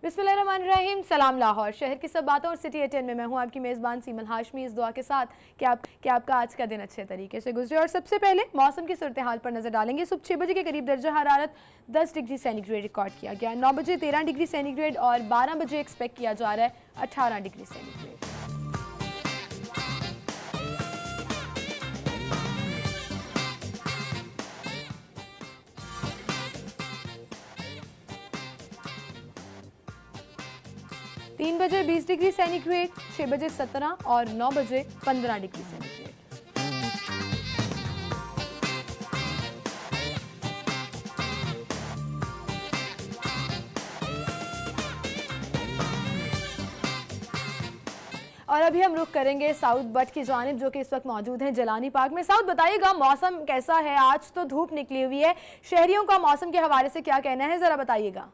बिस्मिल्लाहिर्रहमानिर्रहीम। सलाम लाहौर, शहर की सब बातों और सिटी एट 10 में मैं हूँ आपकी मेज़बान सीमन हाशमी, इस दुआ के साथ कि आपका आज का दिन अच्छे तरीके से गुजरे। और सबसे पहले मौसम की सूरत हाल पर नजर डालेंगे। सुबह 6 बजे के करीब दर्जा हरारत 10 डिग्री सेंटीग्रेड रिकॉर्ड किया गया, 9 बजे 13 डिग्री सेंटीग्रेड और 12 बजे एक्सपेक्ट किया जा रहा है 18 डिग्री सेंटीग्रेड। 3 बजे 20 डिग्री सेंटीग्रेड, 6 बजे 17 और 9 बजे 15 डिग्री सेंटीग्रेड। और अभी हम रुख करेंगे साउथ बट की जानिब, जो कि इस वक्त मौजूद हैं जलानी पार्क में। साउथ, बताइएगा मौसम कैसा है? आज तो धूप निकली हुई है, शहरियों का मौसम के हवाले से क्या कहना है, जरा बताइएगा।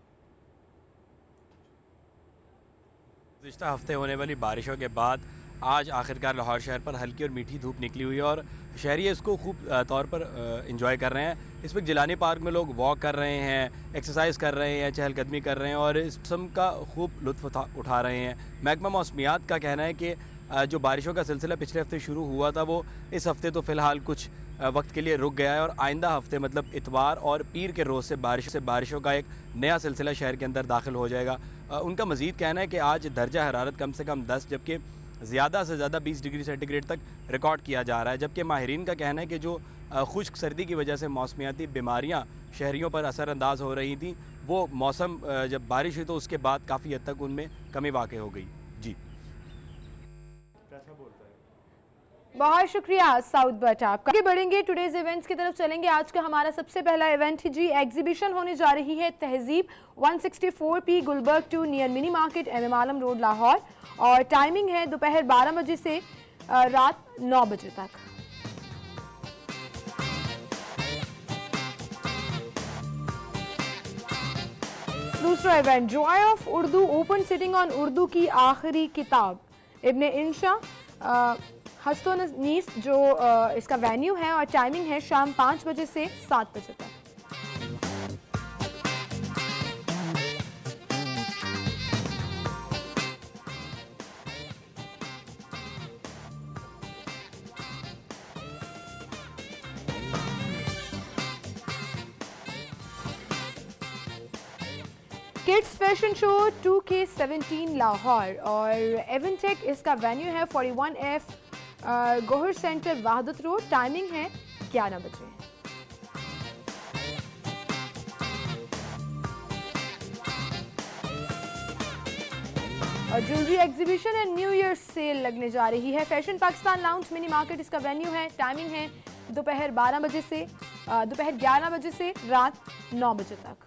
पिछले हफ्ते होने वाली बारिशों के बाद आज आखिरकार लाहौर शहर पर हल्की और मीठी धूप निकली हुई है और शहरी इसको खूब तौर पर एंजॉय कर रहे हैं। इस वक्त जिलानी पार्क में लोग वॉक कर रहे हैं, एक्सरसाइज कर रहे हैं, चहलकदमी कर रहे हैं और इस किस्म का खूब लुत्फ़ उठा रहे हैं। महकमा मौसमियात का कहना है कि जो बारिशों का सिलसिला पिछले हफ्ते शुरू हुआ था वो इस हफ्ते तो फ़िलहाल कुछ वक्त के लिए रुक गया है और आइंदा हफ्ते मतलब इतवार और पीर के रोज़ से बारिशों का एक नया सिलसिला शहर के अंदर दाखिल हो जाएगा। उनका मज़ीद कहना है कि आज दर्जा हरारत कम से कम 10 जबकि ज़्यादा से ज़्यादा 20 डिग्री सेंटीग्रेड तक रिकॉर्ड किया जा रहा है। जबकि माहिरीन का कहना है कि जो खुश्क सर्दी की वजह से मौसमियाती बीमारियां शहरियों पर असरअंदाज हो रही थी, वो मौसम जब बारिश हुई तो उसके बाद काफ़ी हद तक उनमें कमी वाक़ई हो गई। जी, बहुत शुक्रिया साउथ बट आपका। आगे बढ़ेंगे, टुडेज इवेंट्स की तरफ चलेंगे। आज का हमारा सबसे पहला इवेंट जी एग्जीबिशन होने जा रही है तहजीब 164P Gulberg 2 near mini market MM Alam road Lahore और टाइमिंग है दोपहर 12 बजे से रात 9 बजे तक। दूसरा event Joy of Urdu open sitting on Urdu की आखिरी किताब इब्ने इंशा हस्तोनीस जो इसका वेन्यू है और टाइमिंग है शाम 5 बजे से 7 बजे तक। Kids fashion show 2K17 Lahore और एवेंटेक इसका वेन्यू है 41F Gohar centre Wahadat road, timing है 11 बजे। और jewellery exhibition and new year cell लगने जा रही है fashion Pakistan lounge mini market, इसका वेन्यू है, टाइमिंग है दोपहर 11 बजे से दोपहर 11 बजे से रात 9 बजे तक।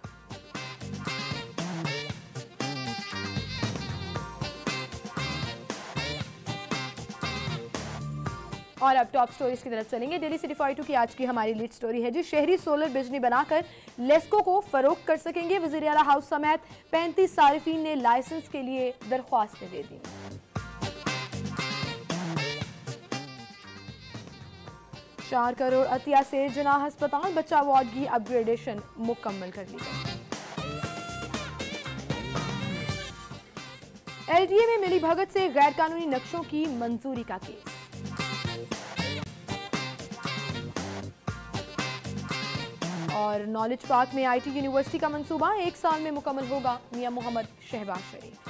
और अब टॉप स्टोरीज की तरफ चलेंगे। डेली सिटी 42 की आज की हमारी लीड स्टोरी है जी, शहरी सोलर बिजली बनाकर लेस्को को फरोख्त कर सकेंगे। वज़ीर आला हाउस समेत 35 सारिफीन ने लाइसेंस के लिए दरख्वास्तें दे दी। चार करोड़ अतिया से जना अस्पताल बच्चा वार्ड की अपग्रेडेशन मुकम्मल कर ली गई। LDA में मिली भगत से गैर कानूनी नक्शों की मंजूरी का केस। और नॉलेज पार्क में IT यूनिवर्सिटी का मंसूबा 1 साल में मुकम्मल होगा, मियां मोहम्मद शहबाज शरीफ।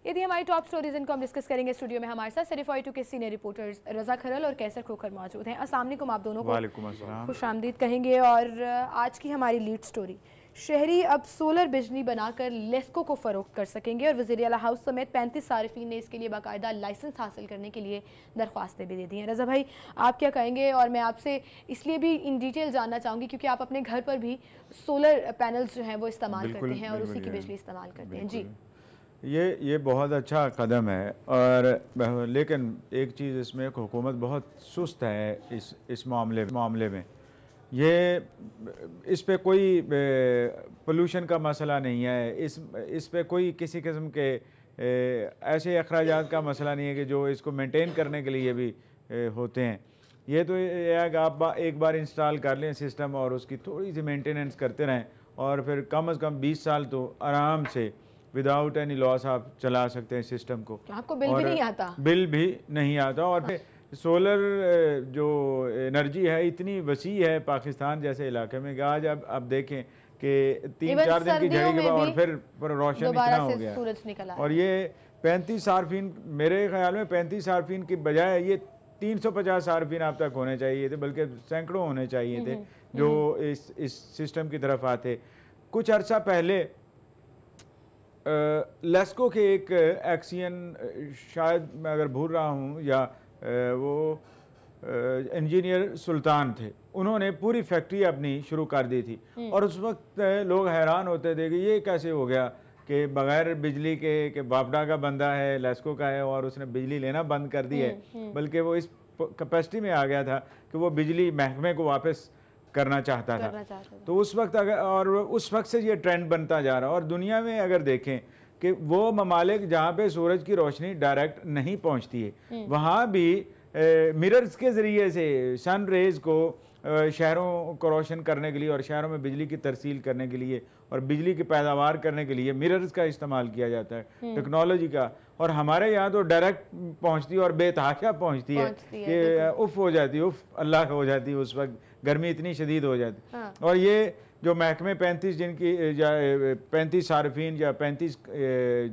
ये थी हमारी टॉप स्टोरीज, इनको हम डिस्कस करेंगे। स्टूडियो में हमारे साथ सिटी 42 के सीनियर रिपोर्टर्स रजा खरल और कैसर खोखर मौजूद हैं। अस्सलाम वालेकुम आप दोनों को खुशामदीद कहेंगे। और आज की हमारी लीड स्टोरी, शहरी अब सोलर बिजली बनाकर लेस्को को फरोख्त कर सकेंगे और वज़ीर आला हाउस समेत 35 सारिफीन ने इसके लिए बाकायदा लाइसेंस हासिल करने के लिए दरख्वास्तें भी दे दी हैं। रज़ा भाई, आप क्या कहेंगे? और मैं आपसे इसलिए भी इन डिटेल जानना चाहूँगी क्योंकि आप अपने घर पर भी सोलर पैनल्स जो हैं वो इस्तेमाल करते हैं और उसी की बिजली इस्तेमाल करते हैं। जी, ये बहुत अच्छा कदम है और लेकिन एक चीज़ इसमें हुकूमत बहुत सुस्त है इस मामले में। ये इस पे कोई पोल्यूशन का मसला नहीं है, इस पे कोई किसी किस्म के ऐसे अखराजात का मसला नहीं है कि जो इसको मेंटेन करने के लिए भी होते हैं। ये तो आप एक बार इंस्टॉल कर लें सिस्टम और उसकी थोड़ी सी मेंटेनेंस करते रहें और फिर कम से कम 20 साल तो आराम से विदाउट एनी लॉस आप चला सकते हैं सिस्टम को। आपको बिल भी नहीं आता? बिल भी नहीं आता। और फिर सोलर जो एनर्जी है इतनी वसी है पाकिस्तान जैसे इलाके में कि आज अब देखें कि 3-4 दिन की झड़ी के बाद और फिर रोशन इतना हो गया सूरज निकला। और ये 35 सार्फिन, मेरे ख्याल में 35 सार्फिन की बजाय ये 350 सार्फिन आप तक होने चाहिए थे, बल्कि सैकड़ों होने चाहिए थे जो इस सिस्टम की तरफ आते। कुछ अरसा पहले लेस्को के एक एक्सियन, शायद मैं अगर भूल रहा हूँ, या वो इंजीनियर सुल्तान थे, उन्होंने पूरी फैक्ट्री अपनी शुरू कर दी थी। और उस वक्त लोग हैरान होते थे कि ये कैसे हो गया कि बगैर बिजली के बापडा का बंदा है, लेस्को का है, और उसने बिजली लेना बंद कर दी है। बल्कि वो इस कैपेसिटी में आ गया था कि वो बिजली महकमे को वापस करना चाहता था। तो उस वक्त उस वक्त से ये ट्रेंड बनता जा रहा है। और दुनिया में अगर देखें कि वो ममालिक जहाँ पे सूरज की रोशनी डायरेक्ट नहीं पहुँचती है, वहाँ भी मिरर्स के ज़रिए से सन रेज़ को शहरों को रोशन करने के लिए और शहरों में बिजली की तरसील करने के लिए और बिजली की पैदावार करने के लिए मिरर्स का इस्तेमाल किया जाता है, टेक्नोलॉजी का। और हमारे यहाँ तो डायरेक्ट पहुँचती है और बेतहाशा पहुँचती है कि उफ हो जाती है, उफ अल्लाह हो जाती है। उस वक्त गर्मी इतनी शदीद हो जाती है। और ये जो महकमे 35 जिनकी 35 सार्फिन या 35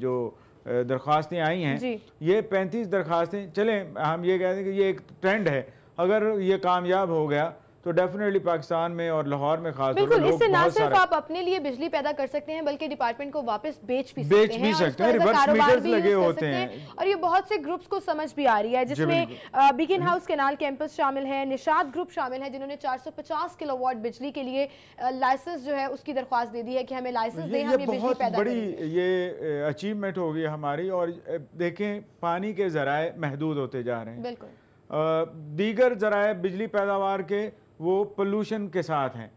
जो दरख्वास्तें आई हैं, ये 35 दरख्वास्तें, चलें हम ये कहते हैं कि ये एक ट्रेंड है। अगर ये कामयाब हो गया तो डेफिनेटली पाकिस्तान में और लाहौर में खास तौर पर इससे ना सिर्फ आप अपने लिए बिजली पैदा कर सकते हैं बल्कि डिपार्टमेंट को वापस बेच भी सकते हैं, रिवर्स मीटर्स लगे होते हैं। और ये बहुत से ग्रुप्स को समझ भी आ रही है, जिसमें बीकन हाउस कैनाल कैंपस शामिल है, निशात ग्रुप शामिल है, जिन्होंने 450 किलोवाट बिजली के लिए लाइसेंस जो है उसकी दरख्वास्त दे दी है कि हमें लाइसेंस दें, हम ये बिजली पैदा करें। बड़ी ये अचीवमेंट होगी हमारी। और देखें पानी के ज़राए महदूद होते जा रहे हैं। बिल्कुल दीगर ज़राए बिजली पैदावार के वो पोल्यूशन के साथ हैं,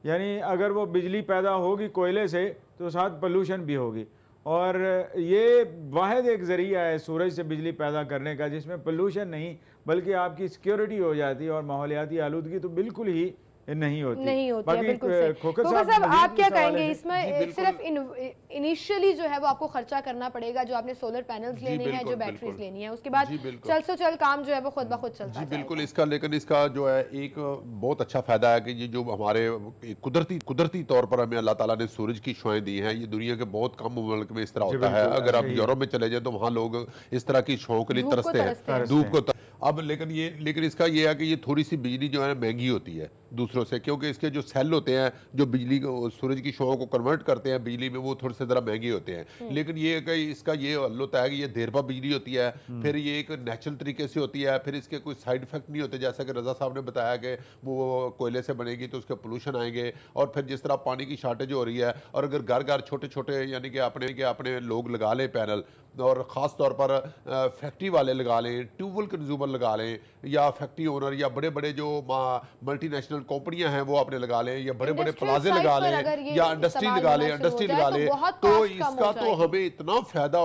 यानी अगर वो बिजली पैदा होगी कोयले से तो साथ पोल्यूशन भी होगी। और ये वाहिद एक ज़रिया है सूरज से बिजली पैदा करने का जिसमें पोल्यूशन नहीं बल्कि आपकी सिक्योरिटी हो जाती है और माहौलियाती आलूदगी तो बिल्कुल ही नहीं होती है। बिल्कुल खोखर साहब आप क्या कहेंगे इसमें? सिर्फ इनिशियली जो है वो आपको खर्चा करना पड़ेगा, जो आपने सोलर पैनल्स लेने हैं, जो बैटरीज लेनी है, उसके बाद चल काम जो है वो खुद ब खुद चलता है। बिल्कुल इसका, लेकिन इसका जो है एक बहुत अच्छा फायदा है कि ये जो हमारे कुदरती तौर पर हमें अल्लाह ताला ने सूरज की शुआएं दी हैं, ये दुनिया के बहुत कम मुल्क में इस तरह होता है। अगर आप यूरोप में चले जाए तो वहाँ लोग इस तरह की शुआओं के लिए तरसते हैं, धूप को। अब लेकिन इसका ये है कि ये थोड़ी सी बिजली जो है महंगी होती है दूसरों से, क्योंकि इसके जो सेल होते हैं जो बिजली को, सूरज की शुआओं को कन्वर्ट करते हैं बिजली में, वो थोड़े से ज़रा महंगे होते हैं। लेकिन ये कि इसका ये हल होता है कि ये देर पा बिजली होती है, फिर ये एक नेचुरल तरीके से होती है, फिर इसके कोई साइड इफेक्ट नहीं होते। जैसा कि रज़ा साहब ने बताया कि वो कोयले से बनेगी तो उसके पोल्यूशन आएंगे। और फिर जिस तरह पानी की शार्टेज हो रही है, और अगर घर घर छोटे छोटे यानी कि अपने लोग लगा लें पैनल, और ख़ास तौर पर फैक्ट्री वाले लगा लें, ट्यूबवेल कंज्यूमर लगा लें, या फैक्ट्री ओनर या बड़े बड़े जो मल्टीनेशनल कंपनियां हैं वो आपने लगा लें, या बड़े बड़े प्लाजे लगा लें, या इंडस्ट्री लगा लें, तो इसका तो हमें इतना फायदा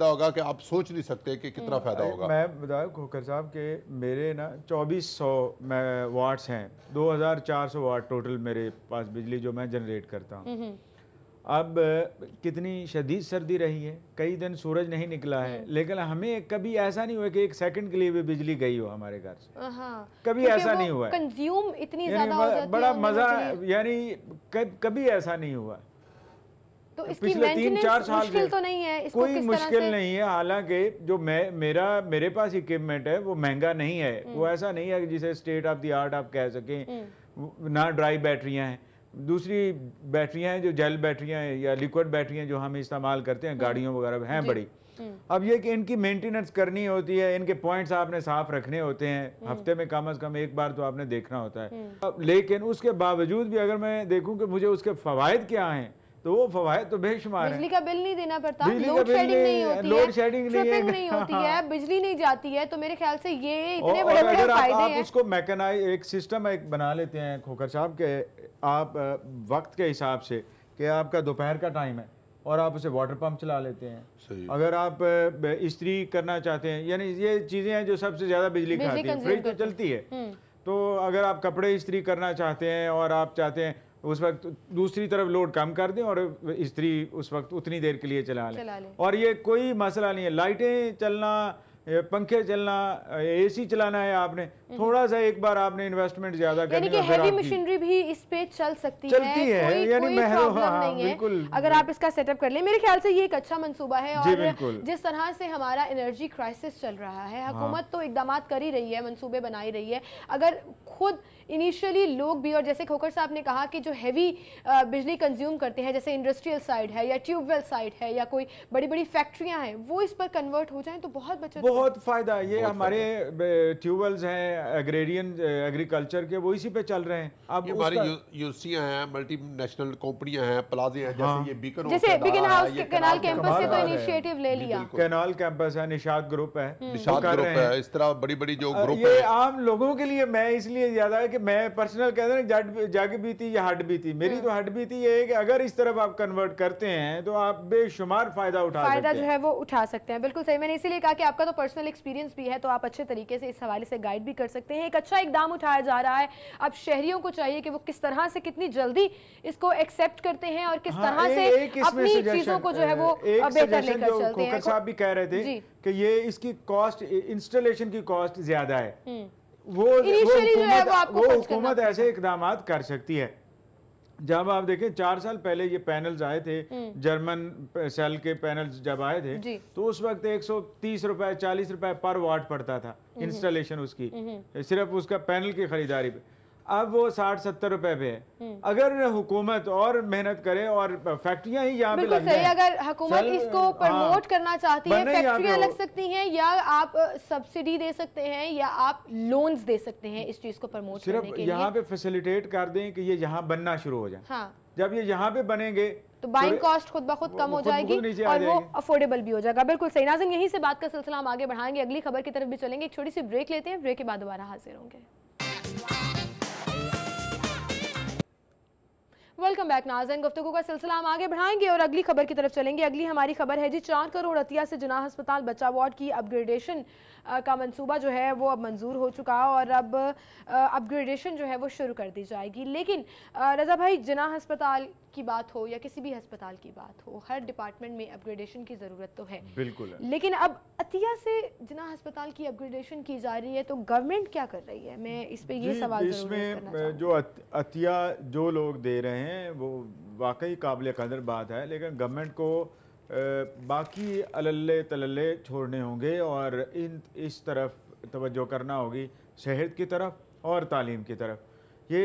होगा कि आप सोच नहीं सकते कि कितना फायदा होगा। मैं बताऊं खोखर साहब के मेरे ना 2400 वाट्स हैं, 2400 वाट टोटल मेरे पास बिजली जो मैं जनरेट करता हूँ। अब कितनी शदीद सर्दी रही है, कई दिन सूरज नहीं निकला है, लेकिन हमें कभी ऐसा नहीं हुआ कि एक सेकंड के लिए भी बिजली गई हो हमारे घर से। कभी ऐसा नहीं हुआ। कंज्यूम इतनी ज़्यादा हो जाती है, बड़ा मजा, यानी कभी ऐसा नहीं हुआ। तो पिछले 3-4 साल मुश्किल तो नहीं है, कोई मुश्किल नहीं है। हालांकि जो मेरे पास इक्विपमेंट है वो महंगा नहीं है, वो ऐसा नहीं है जिसे स्टेट ऑफ द आर्ट आप कह सकें। ना ड्राई बैटरियां हैं, दूसरी बैटरियां हैं जो जेल बैटरियां हैं या लिक्विड बैटरियां जो हम इस्तेमाल करते हैं गाड़ियों वगैरह हैं बड़ी। अब ये कि इनकी मेंटेनेंस करनी होती है, इनके पॉइंट्स आपने साफ रखने होते हैं, हफ्ते में कम से कम एक बार तो आपने देखना होता है। लेकिन उसके बावजूद भी अगर मैं देखूं कि मुझे उसके फवायद क्या हैं, तो वो फवायद तो बेशुमार हैं। बिजली का बिल नहीं देना पड़ता, लोड शेडिंग नहीं होती है, नहीं होती है, बिजली नहीं जाती है। तो मेरे ख्याल से ये इतने बड़े बड़े फायदे हैं। उसको मैकेनाइज एक सिस्टम एक बना लेते हैं खोखर साहब के, आप वक्त के हिसाब से कि आपका दोपहर का टाइम है और आप उसे वाटर पंप चला लेते हैं। अगर आप इस्त्री करना चाहते हैं, यानी ये चीज़ें हैं जो सबसे ज़्यादा बिजली खाती हैं, फ्रिज तो चलती है। तो अगर आप कपड़े इस्त्री करना चाहते हैं और आप चाहते हैं उस वक्त दूसरी तरफ लोड कम कर दें और इस्त्री उस वक्त उतनी देर के लिए चला लें। और ये कोई मसला नहीं है, लाइटें चलना, पंखे चलना, एसी चलाना है आपने, थोड़ा सा एक बार आपने इन्वेस्टमेंट ज्यादा करनी है, हेवी मशीनरी भी इस पे चलती है, कोई प्रॉब्लम नहीं है अगर आप इसका सेटअप कर लें। मेरे ख्याल से ये एक अच्छा मंसूबा है। और जिस तरह से हमारा एनर्जी क्राइसिस चल रहा है, हुकूमत तो इकदाम कर ही रही है, मंसूबे बना ही रही है। अगर खुद इनिशियली लोग भी, और जैसे खोखर साहब ने कहा कि जो हैवी बिजली कंज्यूम करते हैं, जैसे इंडस्ट्रियल साइड है या ट्यूबवेल साइड है या कोई बड़ी बड़ी फैक्ट्रियां हैं, वो इस पर कन्वर्ट हो जाएं तो बहुत फायदा। ये हमारे ट्यूबवेल्स हैं एग्रेरियन एग्रीकल्चर के, वो इसी पे चल रहे हैं। अब हमारी यूनिवर्सिटियां हैं, मल्टीनेशनल कंपनियां हैं, प्लाजे हैं, जैसे ये बीकन हाउस के कैनाल कैंपस से तो इनिशिएटिव ले लिया। कैनाल कैंपस है, निशात ग्रुप है, निशात ग्रुप है, इस तरह बड़ी बड़ी जो ग्रुप है। ये आम लोगों के लिए, मैं इसलिए ज्यादा है कि मैं पर्सनल कहते हैं जग बीती या हट बीती, मेरी तो हट बीती ये है कि अगर इस तरफ आप कन्वर्ट करते हैं तो आप बेशुमार फायदा उठा सकते हैं, जो है वो उठा सकते हैं। बिल्कुल सही, मैंने इसीलिए कहा कि आपका तो पर्सनल एक्सपीरियंस भी है, तो आप अच्छे तरीके से इस हवाले से गाइड भी कर सकते हैं। एक अच्छा इकदाम उठाया जा रहा है, अब शहरियों को चाहिए कि वो किस तरह से, कितनी जल्दी इसको एक्सेप्ट करते हैं और किस तरह से अपनी चीजों को जो है वो बेहतर लेकर चलते हैं। साहब भी कह रहे थे कि ये इसकी कॉस्ट, इंस्टॉलेशन की कॉस्ट ज्यादा है, वो हुकूमत ऐसे इकदाम कर सकती है। जब आप देखें 4 साल पहले ये पैनल्स आए थे, जर्मन सेल के पैनल्स जब आए थे, तो उस वक्त 130 रुपए 40 रुपए पर वाट पड़ता था इंस्टॉलेशन उसकी, सिर्फ उसका पैनल की खरीदारी पे। अब वो 60-70 रुपए पे है। अगर हुकूमत और मेहनत करे और फैक्ट्रियां ही यहाँ पे लग जाएं, अगर हुकूमत इसको प्रमोट करना चाहती है, फैक्ट्रियां लग सकती हैं, या आप सब्सिडी दे सकते हैं या आप लोन्स दे सकते हैं इस चीज को प्रमोट करने के लिए। यहाँ पे फैसिलिटेट कर दें कि ये यहाँ बनना शुरू हो जाए। जब ये यहाँ पे बनेंगे तो बाइंग कॉस्ट खुद ब खुद कम हो जाएगी और वो अफोर्डेबल भी हो जाएगा। बिल्कुल सही। नाज़रीन, यहीं से बात का सिलसिला हम आगे बढ़ाएंगे, अगली खबर की तरफ भी चलेंगे। एक छोटी सी ब्रेक लेते हैं, ब्रेक के बाद दोबारा हाजिर होंगे। वेलकम बैक नाज़रीन, गुफ्तगू का सिलसिला हम आगे बढ़ाएंगे और अगली खबर की तरफ चलेंगे। अगली हमारी खबर है जी 4 करोड़ अतिया से जिना अस्पताल बच्चा वार्ड की अपग्रेडेशन का मंसूबा जो है वो अब मंजूर हो चुका और अब अपग्रेडेशन जो है वो शुरू कर दी जाएगी। लेकिन रज़ा भाई, जिना अस्पताल की बात हो या किसी भी अस्पताल की बात हो, हर डिपार्टमेंट में अपग्रेडेशन की ज़रूरत तो है, बिल्कुल। लेकिन अब अतिया से जिना अस्पताल की अपग्रेडेशन की जा रही है तो गवर्नमेंट क्या कर रही है? मैं इस पे ये सवाल इसमें जो अतिया जो लोग दे रहे हैं वो वाकई काबिल कदर बात है, लेकिन गवर्नमेंट को बाकी अलल्ले तलल्ले छोड़ने होंगे और इस तरफ तवज्जो करना होगी, सेहत की तरफ और तालीम की तरफ। ये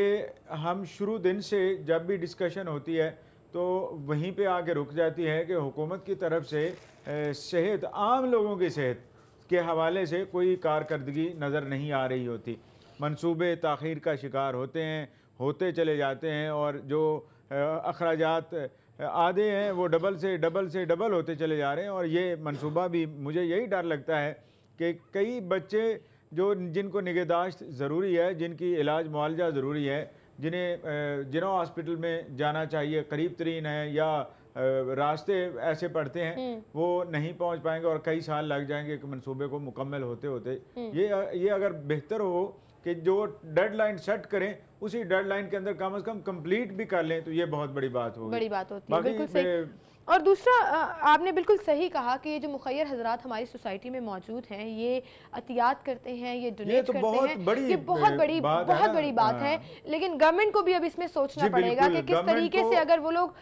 हम शुरू दिन से जब भी डिस्कशन होती है तो वहीं पे आके रुक जाती है कि हुकूमत की तरफ से सेहत, आम लोगों की सेहत के हवाले से कोई कारकर्दगी नज़र नहीं आ रही होती। मंसूबे ताख़ीर का शिकार होते चले जाते हैं और जो अखराजात आधे हैं वो डबल से डबल होते चले जा रहे हैं। और ये मंसूबा भी, मुझे यही डर लगता है कि कई बच्चे जिनको निगहदाश्त ज़रूरी है, जिनकी इलाज मुआलजा ज़रूरी है, जिन्हें जिना हॉस्पिटल में जाना चाहिए, करीब तरीन है या रास्ते ऐसे पड़ते हैं, वो नहीं पहुंच पाएंगे और कई साल लग जाएंगे एक मंसूबे को मुकम्मल होते होते। ये अगर बेहतर हो कि जो डेडलाइन सेट करें उसी डेडलाइन के अंदर कम से कम कंप्लीट भी कर लें तो ये बहुत बड़ी बात होगी, बड़ी बात होती है। बिल्कुल सही। और दूसरा, आपने बिल्कुल सही कहा कि ये जो मुखय्यर हजरात हमारी सोसाइटी में मौजूद हैं, ये अतियात करते हैं, ये डोनेट करते हैं, ये बहुत बड़ी बात है। लेकिन गवर्नमेंट को भी अब इसमें सोचना पड़ेगा कि किस तरीके से अगर वो लोग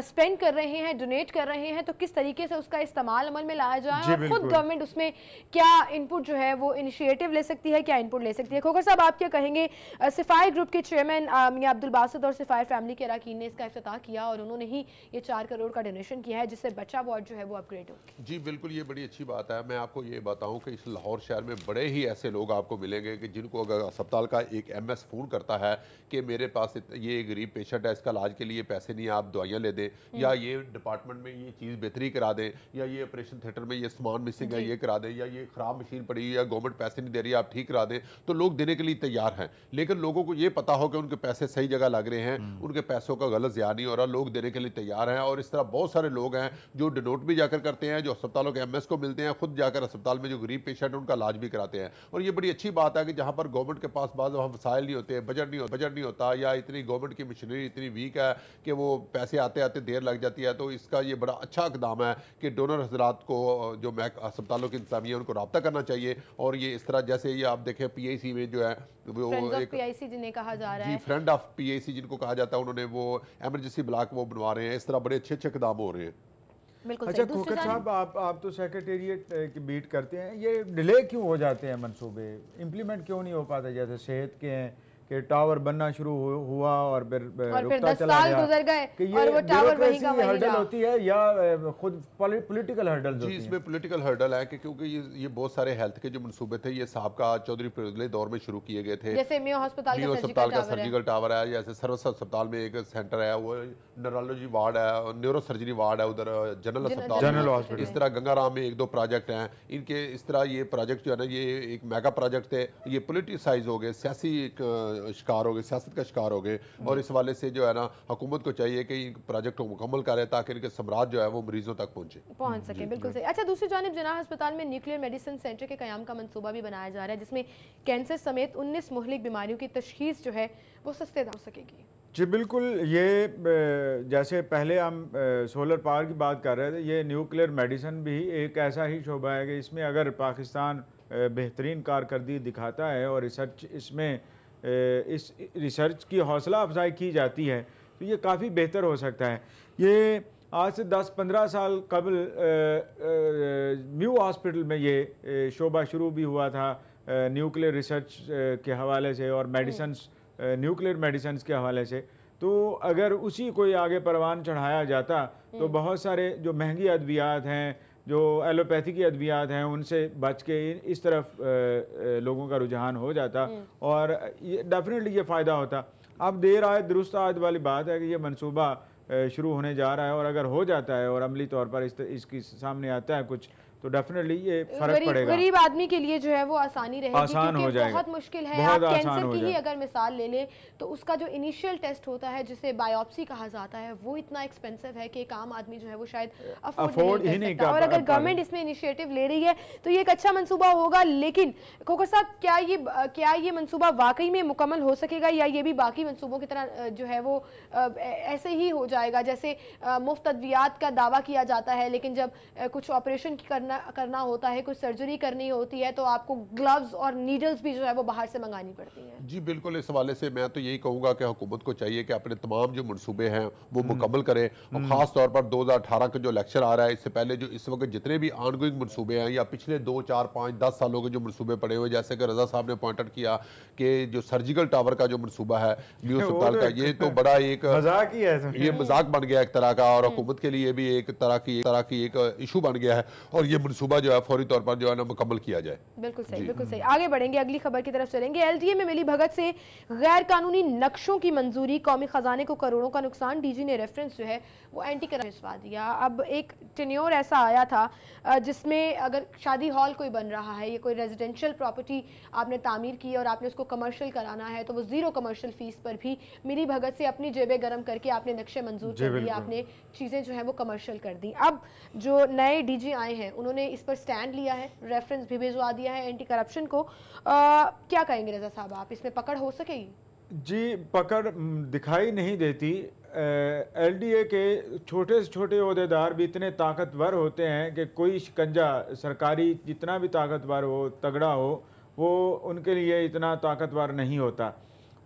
स्पेंड कर रहे हैं, डोनेट कर रहे हैं, तो किस तरीके से उसका इस्तेमाल अमल में लाया जाए और खुद गवर्नमेंट उसमें क्या इनपुट जो है वो इनिशिएटिव ले सकती है, क्या इनपुट ले सकती है। खोखर साहब, आप क्या कहेंगे? सिफाई ग्रुप के चेयरमैन मियां अब्दुल बासित और सिफाई फैमिली के अरकान ने इसका इफ्तिताह किया और उन्होंने ही ये 4 करोड़ का किया है जिससे बच्चा वार्ड जो है वो अपग्रेड हो। जी बिल्कुल, ये बड़ी अच्छी बात है। मैं आपको ये बताऊं कि इस लाहौर शहर में बड़े ही ऐसे लोग आपको मिलेंगे कि जिनको अगर अस्पताल का एक एमएस फ़ोन करता है कि मेरे पास ये गरीब पेशेंट है, इसका इलाज के लिए पैसे नहीं, आप दवाइयाँ ले दें, या ये डिपार्टमेंट में ये चीज़ बेहतरी करा दें, या ये ऑपरेशन थिएटर में ये सामान मिसिंग है ये करा दें, या ये ख़राब मशीन पड़ी या गवर्नमेंट पैसे नहीं दे रही आप ठीक करा दें, तो लोग देने के लिए तैयार हैं। लेकिन लोगों को ये पता हो कि उनके पैसे सही जगह लग रहे हैं, उनके पैसों का गलत ज़िया नहीं हो रहा, लोग देने के लिए तैयार हैं। और इस तरह बहुत बहुत सारे लोग हैं जो डोनेट भी जाकर करते हैं, जो अस्पतालों के MS को मिलते हैं, खुद जाकर अस्पताल में जो गरीब पेशेंट है उनका इलाज भी कराते हैं। और ये बड़ी अच्छी बात है कि जहाँ पर गवर्नमेंट के पास बाज़ वसाइल नहीं होते, बजट नहीं होता, या इतनी गवर्नमेंट की मशीनरी इतनी वीक है कि वो पैसे आते आते देर लग जाती है, तो इसका ये बड़ा अच्छा इक़दाम है कि डोनर हजरात को जो अस्पतालों की इंतजामिया उनको रब्ता करना चाहिए। और ये इस तरह जैसे ये आप देखें PIC में जो है वो एक PIC जिन्हें कहा जा रहा है, फ्रेंड ऑफ PIC जिनको कहा जाता है, उन्होंने वो एमरजेंसी ब्लॉक वो बनवा रहे हैं। इस तरह बड़े अच्छे इक़दाम हो रहे हैं। अच्छा खोखर साहब, आप तो सेक्रेटेरिएट की बीट करते हैं, ये डिले क्यों हो जाते हैं मंसूबे, इम्प्लीमेंट क्यों नहीं हो पाते? जैसे सेहत के हैं कि टावर बनना शुरू हुआ और फिर रुकता चला गया, गुजर गए कि ये और वो टावर वहीं का वहीं हर्डल होती है या खुद पॉलिटिकल हर्डल? जी, इसमें पॉलिटिकल हर्डल है कि क्योंकि ये बहुत सारे हेल्थ के जो मंसूबे थे ये साहबका चौधरी फिरोजले दौर में शुरू किए गए थे। जैसे मियो अस्पताल का सर्जिकल टावर है, जैसे सर्वस अस्पताल में एक सेंटर है, वो न्यूरोलॉजी वार्ड है, न्यूरो सर्जरी वार्ड है उधर जनरल अस्पताल। इस तरह गंगाराम में 1-2 प्रोजेक्ट हैं इनके। इस तरह ये प्रोजेक्ट जो है ना, ये एक मेगा प्रोजेक्ट थे, ये पोलिटिसाइज हो गए, सियासी शिकार हो गए, सियासत का शिकार हो गए। और इस वाले से जो है ना हुकूमत को चाहिए कि इन प्रोजेक्ट को मुकम्मल करे ताकि इनके सम्राट जो है वो मरीजों तक पहुंच सके। बिल्कुल सही। अच्छा, दूसरी जानिब जनाह अस्पताल में न्यूक्लियर मेडिसिन सेंटर के क़याम का मंसूबा भी बनाया जा रहा है, जिसमें कैंसर समेत 19 मुहलिक बीमारियों की तशखीस जो है वो सस्ते दाम हो सकेगी। जी बिल्कुल, ये जैसे पहले हम सोलर पावर की बात कर रहे थे, ये न्यूक्लियर मेडिसिन भी एक ऐसा ही शोबा है कि इसमें अगर पाकिस्तान बेहतरीन कारकर्दगी दिखाता है और रिसर्च इसमें इस रिसर्च की हौसला अफजाई की जाती है तो ये काफ़ी बेहतर हो सकता है। ये आज से 10-15 साल कबल म्यू हॉस्पिटल में ये शोबा शुरू भी हुआ था न्यूक्लियर रिसर्च के हवाले से और मेडिसिन्स, न्यूक्लियर मेडिसिन्स के हवाले से। तो अगर उसी कोई आगे परवान चढ़ाया जाता तो बहुत सारे जो महंगी अद्वियात हैं, जो एलोपैथी की अद्वियात हैं, उनसे बच के इस तरफ लोगों का रुझान हो जाता और ये डेफिनेटली ये फ़ायदा होता। अब देर आए दुरुस्त आयत वाली बात है कि ये मंसूबा शुरू होने जा रहा है और अगर हो जाता है और अमली तौर पर इसकी सामने आता है कुछ, तो डेफिनेटली ये फर्क पड़ेगा। गरीब आदमी के लिए जो है वो आसानी रहेगी, आसान हो जाएगा। बहुत मुश्किल है। आप कैंसर की ही अगर मिसाल ले लें तो उसका जो इनिशियल टेस्ट होता है जिसे बायोप्सी कहा जाता है वो इतना एक्सपेंसिव है कि एक आम आदमी जो है वो शायद अफोर्ड ही नहीं कर सकता। और अगर गवर्नमेंट इसमें इनिशिएटिव ले रही है तो ये एक अच्छा मंसूबा होगा। लेकिन खोखर साहब, क्या ये मंसूबा वाकई में मुकम्मल हो सकेगा या ये भी बाकी मंसूबों की तरह जो है वो ऐसे ही हो जाएगा? जैसे मुफ्त अद्वियात का दावा किया जाता है, लेकिन जब कुछ ऑपरेशन करना होता है, कुछ सर्जरी करनी होती है, तो आपको ग्लव्स और नीडल्स भी जो है वो बाहर से मंगानी पड़ती हैं। जी बिल्कुल, इस हवाले से मैं तो यही कहूँगा कि हुकूमत को चाहिए कि अपने तमाम जो मनसूबे हैं वो मुकम्मल करे। और ख़ास तौर पर 2018 का जो इलेक्शन आ रहा है, इससे पहले जो इस वक्त जितने भी ऑनगोइंग मनसूबे हैं या पिछले 2, 4, 5, 10 सालों के जो मनसूबे पड़े हुए, जैसे कि रजा साहब ने पॉइंट किया कि जो सर्जिकल टावर का जो मनसूबा है न्यू अस्पताल का, ये तो बड़ा एक मजाक ही है, ये मजाक बन गया एक तरह का, और हुकूमत के लिए भी एक तरह की एक इशू बन गया है। और ये मनसूबा जो है फौरी तौर पर जो है ना मुकम्मल किया जाए। बिल्कुल सही, बिल्कुल सही। आगे बढ़ेंगे, अगली खबर की तरफ चलेंगे। LDA में मिली भगत से गैर कानूनी नक्शों की मंजूरी, कौमी खजाने को करोड़ों का नुकसान। DG ने रेफरेंस जो है वो एंटी करप्शन भिजवा दिया। अब एक टेन्योर ऐसा आया था जिसमें अगर शादी हॉल कोई बन रहा है, ये कोई रेजिडेंशियल प्रॉपर्टी आपने तामीर की और आपने उसको कमर्शियल कराना है, तो वो 0 कमर्शियल फीस पर भी मिली भगत से अपनी जेबें गर्म करके आपने नक्शे मंजूर कर दिए, आपने चीज़ें जो है वो कमर्शियल कर दी। अब जो नए DG आए हैं उन्होंने इस पर स्टैंड लिया है, रेफरेंस भी भिजवा दिया है एंटी करप्शन को। क्या कहेंगे रजा साहब, आप इसमें पकड़ हो सकेगी? जी, पकड़ दिखाई नहीं देती। LDA के छोटे से छोटे ओहदेदार भी इतने ताकतवर होते हैं कि कोई शिकंजा सरकारी जितना भी ताकतवर हो, तगड़ा हो, वो उनके लिए इतना ताकतवर नहीं होता।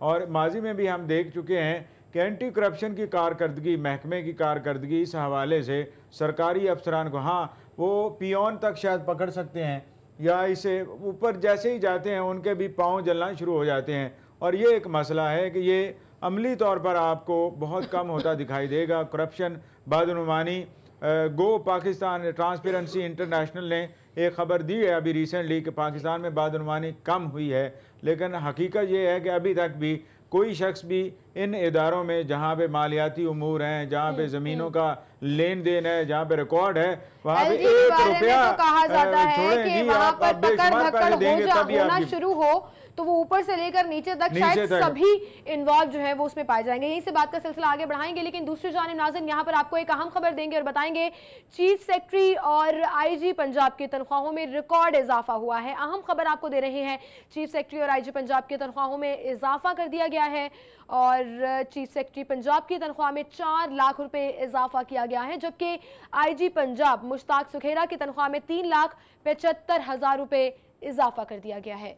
और माजी में भी हम देख चुके हैं कि एंटी करप्शन की कारकर्दगी, महकमे की कारकर्दगी इस हवाले से सरकारी अफसरान को, हाँ वो पियोन तक शायद पकड़ सकते हैं या इसे ऊपर जैसे ही जाते हैं उनके भी पाँव जलना शुरू हो जाते हैं। और ये एक मसला है कि ये अमली तौर पर आपको बहुत कम होता दिखाई देगा। करप्शन, बदनुमानी, गो पाकिस्तान ट्रांसपेरेंसी इंटरनेशनल ने एक ख़बर दी है अभी रिसेंटली कि पाकिस्तान में बदनुमानी कम हुई है, लेकिन हकीकत ये है कि अभी तक भी कोई शख्स भी इन इदारों में जहाँ पे मालियाती उमूर हैं, जहाँ पे ज़मीनों का लेन देन है, जहाँ पे रिकॉर्ड है, वहाँ पे 1 रुपया कहा जाता है कि वहाँ पर पकड़ धक्कड़ होना शुरू हो तो वो ऊपर से लेकर नीचे तक शायद सभी इन्वॉल्व जो है वो उसमें पाए जाएंगे। यहीं से बात का सिलसिला आगे बढ़ाएंगे, लेकिन दूसरी जानिब नाज़रीन यहाँ पर आपको एक अहम खबर देंगे और बताएंगे चीफ सेक्रेटरी और आईजी पंजाब की तनख्वाहों में रिकॉर्ड इजाफा हुआ है। अहम खबर आपको दे रहे हैं, चीफ सेक्रेटरी और आईजी पंजाब की तनख्वाहों में इजाफा कर दिया गया है और चीफ सेक्रेटरी पंजाब की तनख्वाह में 4 लाख रुपए इजाफा किया गया है, जबकि आईजी पंजाब मुश्ताक सुखेरा की तनख्वाह में 3,75,000 रुपए इजाफा कर दिया गया है।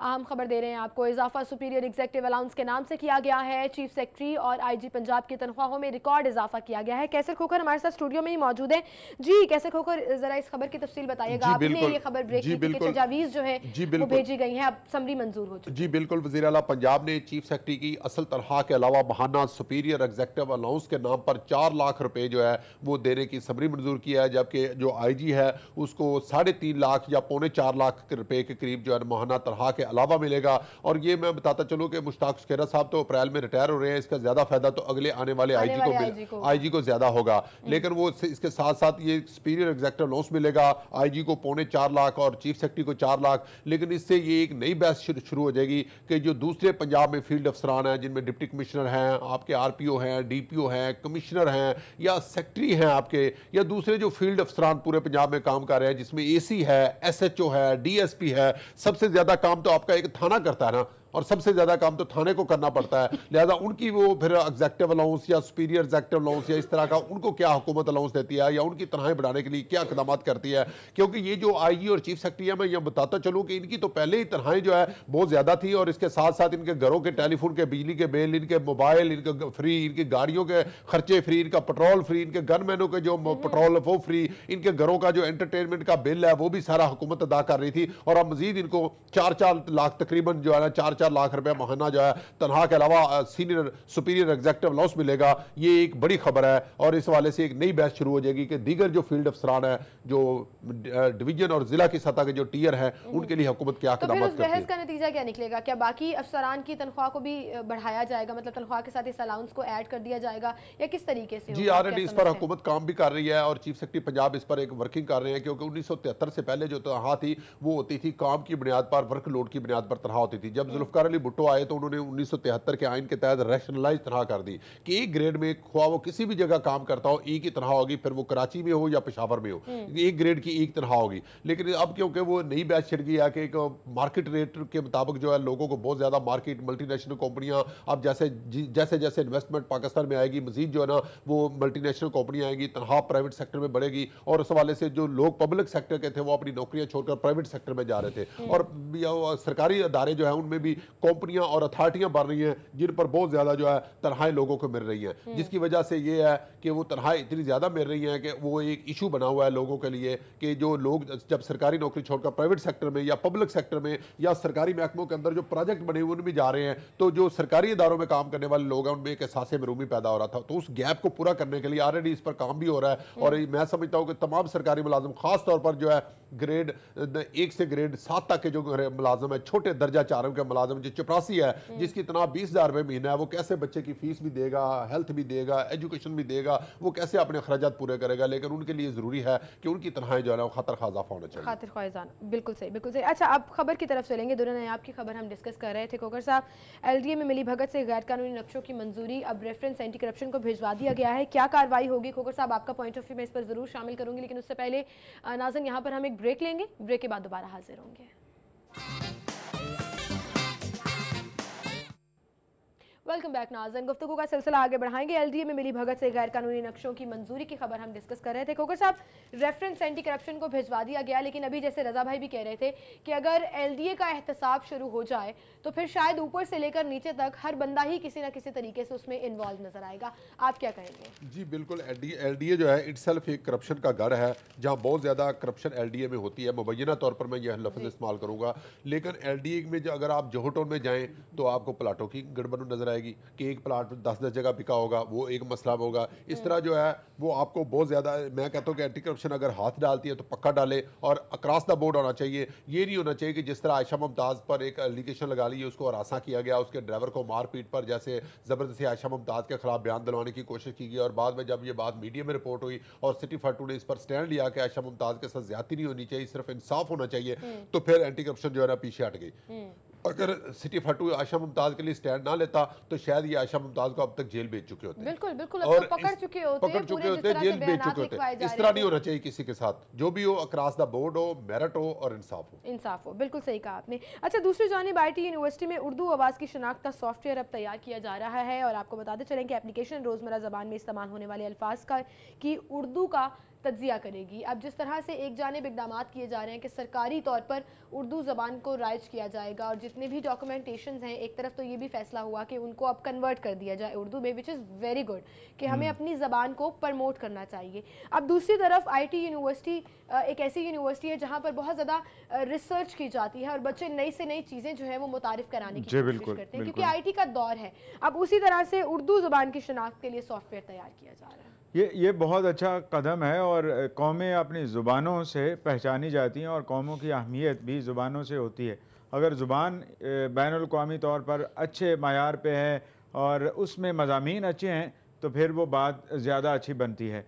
अहम खबर दे रहे हैं आपको, इजाफा सुपीरियर एग्जीक्यूटिव अलाउंस के नाम से किया गया है। चीफ सेक्रेटरी और आईजी पंजाब की तनख्वाहों में रिकॉर्ड इजाफा किया गया है। कैसर खोखर हमारे साथ स्टूडियो में ही मौजूद है। जी कैसर खोखर, जरा इस खबर की तफसील बताइएगा। आपने ये खबर ब्रेक की थी कि तजावीज जो है वो भेजी गई है, अब समरी मंजूर हो चुकी है। जी बिल्कुल, वज़ीर आला पंजाब ने चीफ सेक्रेटरी की असल तनख्वाह के अलावा महाना सुपीरियर एग्जीक्यूटिव अलाउंस के नाम पर 4 लाख रुपए जो है वो देने की समरी मंजूर किया है, जबकि जो आईजी है उसको 3.5 लाख या 3.25 लाख रुपए के करीब जो है महाना तनख्वाह के अलावा मिलेगा। और ये मैं बताता चलूं कि मुश्ताक सुखेरा साहब तो अप्रैल में रिटायर हो रहे हैं, इसका ज्यादा फायदा तो अगले आने वाले आईजी को ज्यादा होगा, लेकिन वो इसके साथ साथ ये सुपीरियर एग्जीक्यूटिव अलाउंस मिलेगा आईजी को 3.25 लाख और चीफ सेक्रेटरी को 4 लाख। लेकिन इससे ये एक नई बहस शुरू हो जाएगी कि जो दूसरे पंजाब में फील्ड अफसरान हैं, जिनमें डिप्टी कमिश्नर हैं, आपके आरपीओ हैं, डीपीओ हैं, कमिश्नर हैं या सेक्रेटरी हैं आपके, या दूसरे जो फील्ड अफसरान पूरे पंजाब में काम कर रहे हैं, जिसमें एसी है, एसएचओ है, डीएसपी है, सबसे ज्यादा काम तो आपका एक थाना करता है ना, और सबसे ज्यादा काम तो थाने को करना पड़ता है, लिहाजा उनकी वो फिर एग्जीक्यूटिव अलाउंस या सुपीरियर एग्जीक्यूटिव अलाउंस या इस तरह का उनको क्या हुकूमत अलाउंस देती है या उनकी तनख्वाहें बढ़ाने के लिए क्या इकदाम करती है। क्योंकि ये जो आईजी और चीफ सेक्रेटरी है, मैं ये बताता चलूँ कि इनकी तो पहले ही तनख्वाहें जो है बहुत ज्यादा थी, और इसके साथ साथ इनके घरों के टेलीफोन के बिजली के बिल, इनके मोबाइल इनके फ्री, इनकी गाड़ियों के खर्चे फ्री, इनका पेट्रोल फ्री, इनके गनमैनों के जो पेट्रोल वो फ्री, इनके घरों का जो एंटरटेनमेंट का बिल है वो भी सारा हुकूमत अदा कर रही थी। और अब मजीद इनको 4-4 लाख तकरीबन जो है ना 4-4 लाख रुपए महीना जो है तनख्वाह के अलावा सीनियर सुपीरियर एग्जीक्यूटिव अलाउंस मिलेगा। ये एक बड़ी खबर है और इस वाले से एक नई बहस शुरू हो जाएगी कि दीगर जो फील्ड अफसरान है, जो डिवीजन और जिला की सतह के जो टीयर है, उनके लिए हुकूमत क्या तो फिर उस बहस का नतीजा क्या निकलेगा? क्या बाकी अफसरान की तनख्वाह को भी बढ़ाया जाएगा, मतलब तनख्वाह के साथ इस अलाउंस को ऐड कर दिया जाएगा, या किस तरीके से? जी ऑलरेडी इस पर हुकूमत काम भी कर रही है और चीफ सेक्रेटरी पंजाब इस पर एक वर्किंग कर रहे हैं, क्योंकि 1973 से पहले जो तनख्वाह थी वो होती थी काम की बुनियाद पर, वर्कलोड की बुनियाद पर तनख्वाह होती थी। जब जुल्फकार अली भुट्टो आए तो उन्होंने 1973 के आइन के तहत रैशनलाइज तनख्वाह कर दी कि एक ग्रेड में ख्वाह वो किसी भी जगह काम करता हो एक ही तनख्वाह होगी, फिर वो कराची में हो या पेशावर में हो, एक ग्रेड की एक तनख्वाह होगी। लेकिन अब क्योंकि वो नई बैच छिड़ गई है कि एक मार्केट रेट के मुताबिक जो है लोगों को बहुत ज्यादा मार्केट मल्टीनेशनल कंपनियां अब जैसे जैसे इन्वेस्टमेंट पाकिस्तान में आएगी, मजीद जो है ना वो मल्टीनेशनल कंपनी आएगी, तनख्वाह प्राइवेट सेक्टर में बढ़ेगी, और उस हवाले से जो लोग पब्लिक सेक्टर के थे वो अपनी नौकरियां छोड़कर प्राइवेट सेक्टर में जा रहे थे, और सरकारी अदारे जो है उनमें भी कंपनियां और अथॉरिटियां बढ़ रही हैं जिन पर बहुत ज्यादा जो है तनख्वाहें लोगों को मिल रही हैं, जिसकी वजह से ये है कि वो तनख्वाहें इतनी ज्यादा मिल रही हैं कि वो एक इशू बना हुआ है लोगों के लिए कि जो लोग जब सरकारी नौकरी छोड़कर प्राइवेट सेक्टर में या पब्लिक सेक्टर में या सरकारी महकमों के अंदर जो प्रोजेक्ट बने हुए उनमें जा रहे हैं, तो जो सरकारी इदारों में काम करने वाले लोग हैं उनमें एक एहसास महरूमी पैदा हो रहा था। तो उस गैप को पूरा करने के लिए ऑलरेडी इस पर काम भी हो रहा है, और मैं समझता हूँ कि तमाम सरकारी मुलाजिम खास तौर पर जो है ग्रेड 1 से ग्रेड 7 तक के जो मुलाजिम है, छोटे दर्जा 4 के मुलाजिम जो चपरासी है, जिसकी तनख्वाह 20,000 रुपये महीना है, वो कैसे बच्चे की फीस भी देगा, हेल्थ भी देगा, एजुकेशन भी देगा, वो कैसे अपने अखराजात पूरे करेगा। लेकिन उनके लिए जरूरी है कि उनकी तनख्वाहें जो है ना खातिर खा इजाफा होना चाहिए। खातिर ख्वाजान, बिल्कुल सही, बिल्कुल सही। अच्छा, अब खबर की तरफ चलेंगे। दुनिया नायाब की खबर हम डिस्कस कर रहे थे खोखर साहब, एलडीए में मिली भगत से गैर कानूनी नक्शों की मंजूरी, अब रेफरेंस एंटी करप्शन को भिजवा दिया गया है। क्या कार्रवाई होगी खोखर साहब, आपका पॉइंट ऑफ व्यू मैं इस पर जरूर शामिल करूंगी, लेकिन उससे पहले नाज़रीन यहाँ पर हम एक ब्रेक लेंगे, ब्रेक के बाद दोबारा हाजिर होंगे। वेलकम बैक नाज़रीन, गुफ्तगू का सिलसिला आगे बढ़ाएंगे। एलडीए में मिली भगत से गैर कानूनी नक्शों की मंजूरी की खबर हम डिस्कस कर रहे थे। खोखर साहब, रेफरेंस एंटी करप्शन को भिजवा दिया गया, लेकिन अभी जैसे रजा भाई भी कह रहे थे कि अगर एलडीए का एहतसाब शुरू हो जाए तो फिर शायद ऊपर से लेकर नीचे तक हर बंदा ही किसी न किसी तरीके से उसमें इन्वॉल्व नजर आएगा। आप क्या कहेंगे? जी बिल्कुल, एलडीए जो है इटसेल्फ एक करप्शन का गढ़ है, जहाँ बहुत ज़्यादा करप्शन एलडीए में होती है। मुबैना तौर पर मैं यह लफ्ज़ इस्तेमाल करूँगा, लेकिन एलडीए में जो अगर आप जोहर टाउन में जाएँ तो आपको प्लाटों की गड़बड़ नजर आएगी, आएगी कि एक प्लाट 10-10 जगह बिका होगा, वो एक मसला होगा। इस तरह जो है वो आपको बहुत ज़्यादा, मैं कहता हूँ कि एंटी करप्शन अगर हाथ डालती है तो पक्का डाले और अक्रॉस द बोर्ड होना चाहिए। ये नहीं होना चाहिए कि जिस तरह आयशा मुमताज़ पर एक एलिगेशन लगा ली, उसको हरासा किया गया, उसके ड्राइवर को मारपीट पर जैसे ज़बरदस्ती आयशा मुमताज़ के खिलाफ बयान दिलवाने की कोशिश की गई और बाद में जब ये बात मीडिया में रिपोर्ट हुई और सिटी 42 ने इस पर स्टैंड लिया कि आयशा मुमताज़ के साथ ज्यादती नहीं होनी चाहिए, सिर्फ इंसाफ होना चाहिए, तो फिर एंटी करप्शन जो है ना पीछे हट गई। अगर सिटी 42 आयशा मुमताज़ के लिए स्टैंड ना लेता तो शायद ये आयशा मुमताज़ को अब तक जेल भेज चुके होते। बिल्कुल बिल्कुल, और पकड़ चुके होते, जेल भेज चुके होते। इस तरह नहीं होना चाहिए किसी के साथ, जो भी हो अक्रॉस द बोर्ड हो, मेरिट हो और इंसाफ हो। बिल्कुल सही कहा आपने। अच्छा, दूसरी जानिब IT यूनिवर्सिटी में उर्दू आवाज़ की शनाख्त का सॉफ्टवेयर अब तैयार किया जा रहा है और आपको बताते चलें कि एप्लीकेशन रोज़मर्रा ज़बान में इस्तेमाल होने वाले अल्फाज का की उर्दू का तज्जिया करेगी। अब जिस तरह से एक जानिब इकदाम किए जा रहे हैं कि सरकारी तौर पर उर्दू ज़बान को राइज किया जाएगा और जितने भी डॉक्यूमेंटेशन हैं, एक तरफ तो ये भी फैसला हुआ कि उनको अब कन्वर्ट कर दिया जाए उर्दू में, विच इज़ वेरी गुड कि हमें अपनी ज़बान को प्रमोट करना चाहिए। अब दूसरी तरफ IT यूनिवर्सिटी एक ऐसी यूनिवर्सिटी है जहाँ पर बहुत ज़्यादा रिसर्च की जाती है और बच्चे नई से नई चीज़ें जो है वो मुतारिफ कराने की कोशिश करते हैं, क्योंकि IT का दौर है। अब उसी तरह से उर्दू ज़बान की शनाख्त के लिए सॉफ्टवेयर तैयार किया जा रहा है। ये बहुत अच्छा कदम है और कौमें अपनी ज़ुबानों से पहचानी जाती हैं और कौमों की अहमियत भी ज़ुबानों से होती है। अगर ज़ुबान बैनुल-अक़वामी तौर पर अच्छे मयार पे है और उसमें मज़ामीन अच्छे हैं तो फिर वो बात ज़्यादा अच्छी बनती है।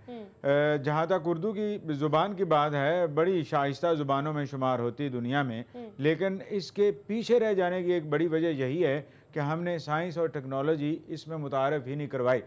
जहाँ तक उर्दू की ज़ुबान की बात है, बड़ी शाइस्ता ज़ुबानों में शुमार होती है दुनिया में, लेकिन इसके पीछे रह जाने की एक बड़ी वजह यही है कि हमने साइंस और टेक्नोलॉजी इसमें मुतारफ़ ही नहीं करवाई।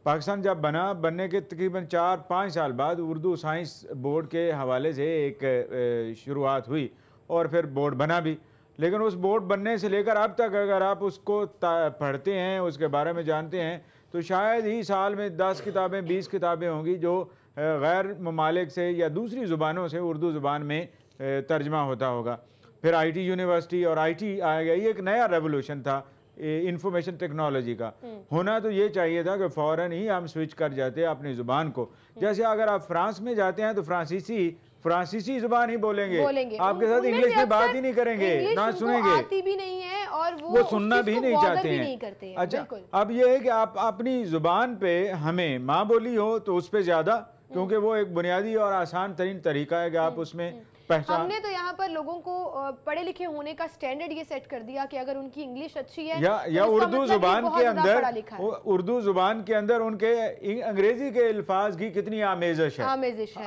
पाकिस्तान जब बनने के तकरीबन 4-5 साल बाद उर्दू साइंस बोर्ड के हवाले से एक शुरुआत हुई और फिर बोर्ड बना भी, लेकिन उस बोर्ड बनने से लेकर अब तक अगर आप उसको पढ़ते हैं, उसके बारे में जानते हैं, तो शायद ही साल में 10 किताबें 20 किताबें होंगी जो गैर ममालिक से या दूसरी ज़ुबानों से उर्दू ज़ुबान में तर्जमा होता होगा। फिर IT यूनिवर्सिटी और IT आ गया, ये एक नया रेवोल्यूशन था इंफॉर्मेशन टेक्नोलॉजी का। होना तो ये चाहिए था कि फ़ौरन ही हम स्विच कर जाते अपनी ज़ुबान को। जैसे अगर आप फ्रांस में जाते हैं तो फ्रांसीसी ज़ुबान ही बोलेंगे, आपके साथ इंग्लिश में बात ही नहीं करेंगे, ना सुनेंगे, आती भी नहीं है और वो सुनना भी नहीं चाहते हैं। अच्छा, अब ये है कि आप अपनी ज़ुबान पे, हमें माँ बोली हो तो उस पर ज़्यादा, क्योंकि वो एक बुनियादी और आसान तरीन तरीका है कि आप उसमें हमने तो यहाँ पर लोगों को पढ़े लिखे होने का स्टैंडर्ड ये सेट कर दिया कि अगर उनकी इंग्लिश अच्छी है या उर्दू जुबान के अंदर उनके अंग्रेजी के अल्फाज की कितनी आमेज़श है,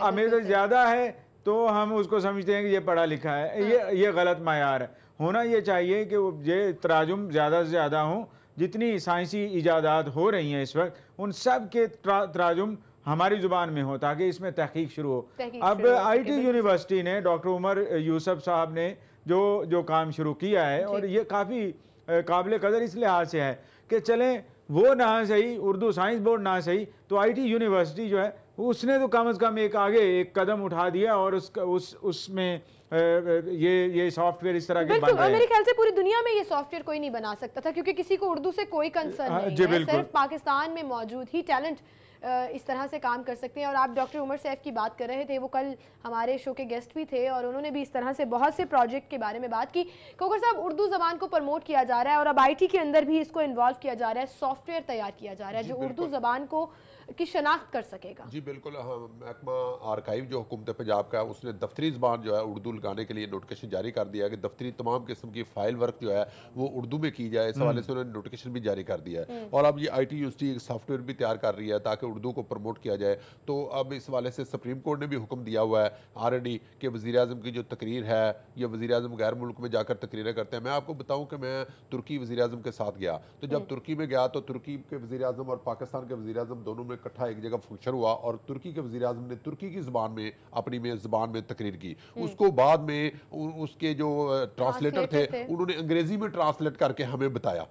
आमेज़श ज्यादा है तो हम उसको समझते हैं कि ये पढ़ा लिखा है। ये गलत मायार है। होना ये चाहिए कि ये तराजुम ज़्यादा से ज़्यादा हों। जितनी साइंसी इजादात हो रही हैं इस वक्त, उन सब के तराजुम हमारी ज़ुबान में हो ताकि इसमें तहकीक शुरू हो। अब IT यूनिवर्सिटी ने डॉक्टर उमर यूसुफ साहब ने जो काम शुरू किया है और ये काफ़ी काबिल कदर इस लिहाज से है कि चलें वो ना सही, उर्दू साइंस बोर्ड ना सही, तो IT यूनिवर्सिटी जो है उसने तो कम अज़ कम एक कदम उठा दिया और उसमें ये सॉफ्टवेयर इस तरह के बन रहे हैं। मेरे ख्याल से पूरी दुनिया में ये सॉफ्टवेयर कोई नहीं बना सकता था, क्योंकि किसी को उर्दू से कोई कंसर्न नहीं है। सिर्फ पाकिस्तान में मौजूद ही टैलेंट इस तरह से काम कर सकते हैं। और आप डॉक्टर उमर सैफ की बात कर रहे थे, वो कल हमारे शो के गेस्ट भी थे और उन्होंने भी इस तरह से बहुत से प्रोजेक्ट के बारे में बात की। खोखर साहब, उर्दू ज़बान को प्रमोट किया जा रहा है और अब IT के अंदर भी इसको इन्वॉल्व किया जा रहा है, सॉफ्टवेयर तैयार किया जा रहा है जो उर्दू ज़बान को की शनाख्त कर सकेगा। जी बिल्कुल। महकमा आर्काइव जो हुकूमत पंजाब का, उसने दफ्तरी ज़बान जो है उर्दू लगाने के लिए नोटिफिकेशन जारी कर दिया कि दफ्तरी तमाम किस्म की फाइल वर्क जो है वो उर्दू में की जाए। इस हवाले से उन्होंने नोटिफिकेशन भी जारी कर दिया है और अब ये IT यूनिवर्सिटी एक सॉफ्टवेयर भी तैयार कर रही है ताकि उर्दू को प्रमोट किया जाए। तो अब इस हवाले से सुप्रीम कोर्ट ने भी हुक्म दिया हुआ है ऑलरेडी कि वज़ीर-ए-आज़म की जो तकरीर है या वज़ीर-ए-आज़म गैर मुल्क में जाकर तकरीरें करते हैं। मैं आपको बताऊँ कि मैं तुर्की वज़ीर-ए-आज़म के साथ गया, तो जब तुर्की में गया तो तुर्की के वज़ीर-ए-आज़म और पाकिस्तान के वज़ीर-ए-आज़म दोनों में इकट्ठा एक जगह फंक्शन हुआ और तुर्की के वज़ीर-ए-आज़म ने तुर्की की ज़बान में अपनी ज़बान में तकरीर की। उसको बाद में उसके जो ट्रांसलेटर थे उन्होंने अंग्रेजी में ट्रांसलेट करके हमें बताया,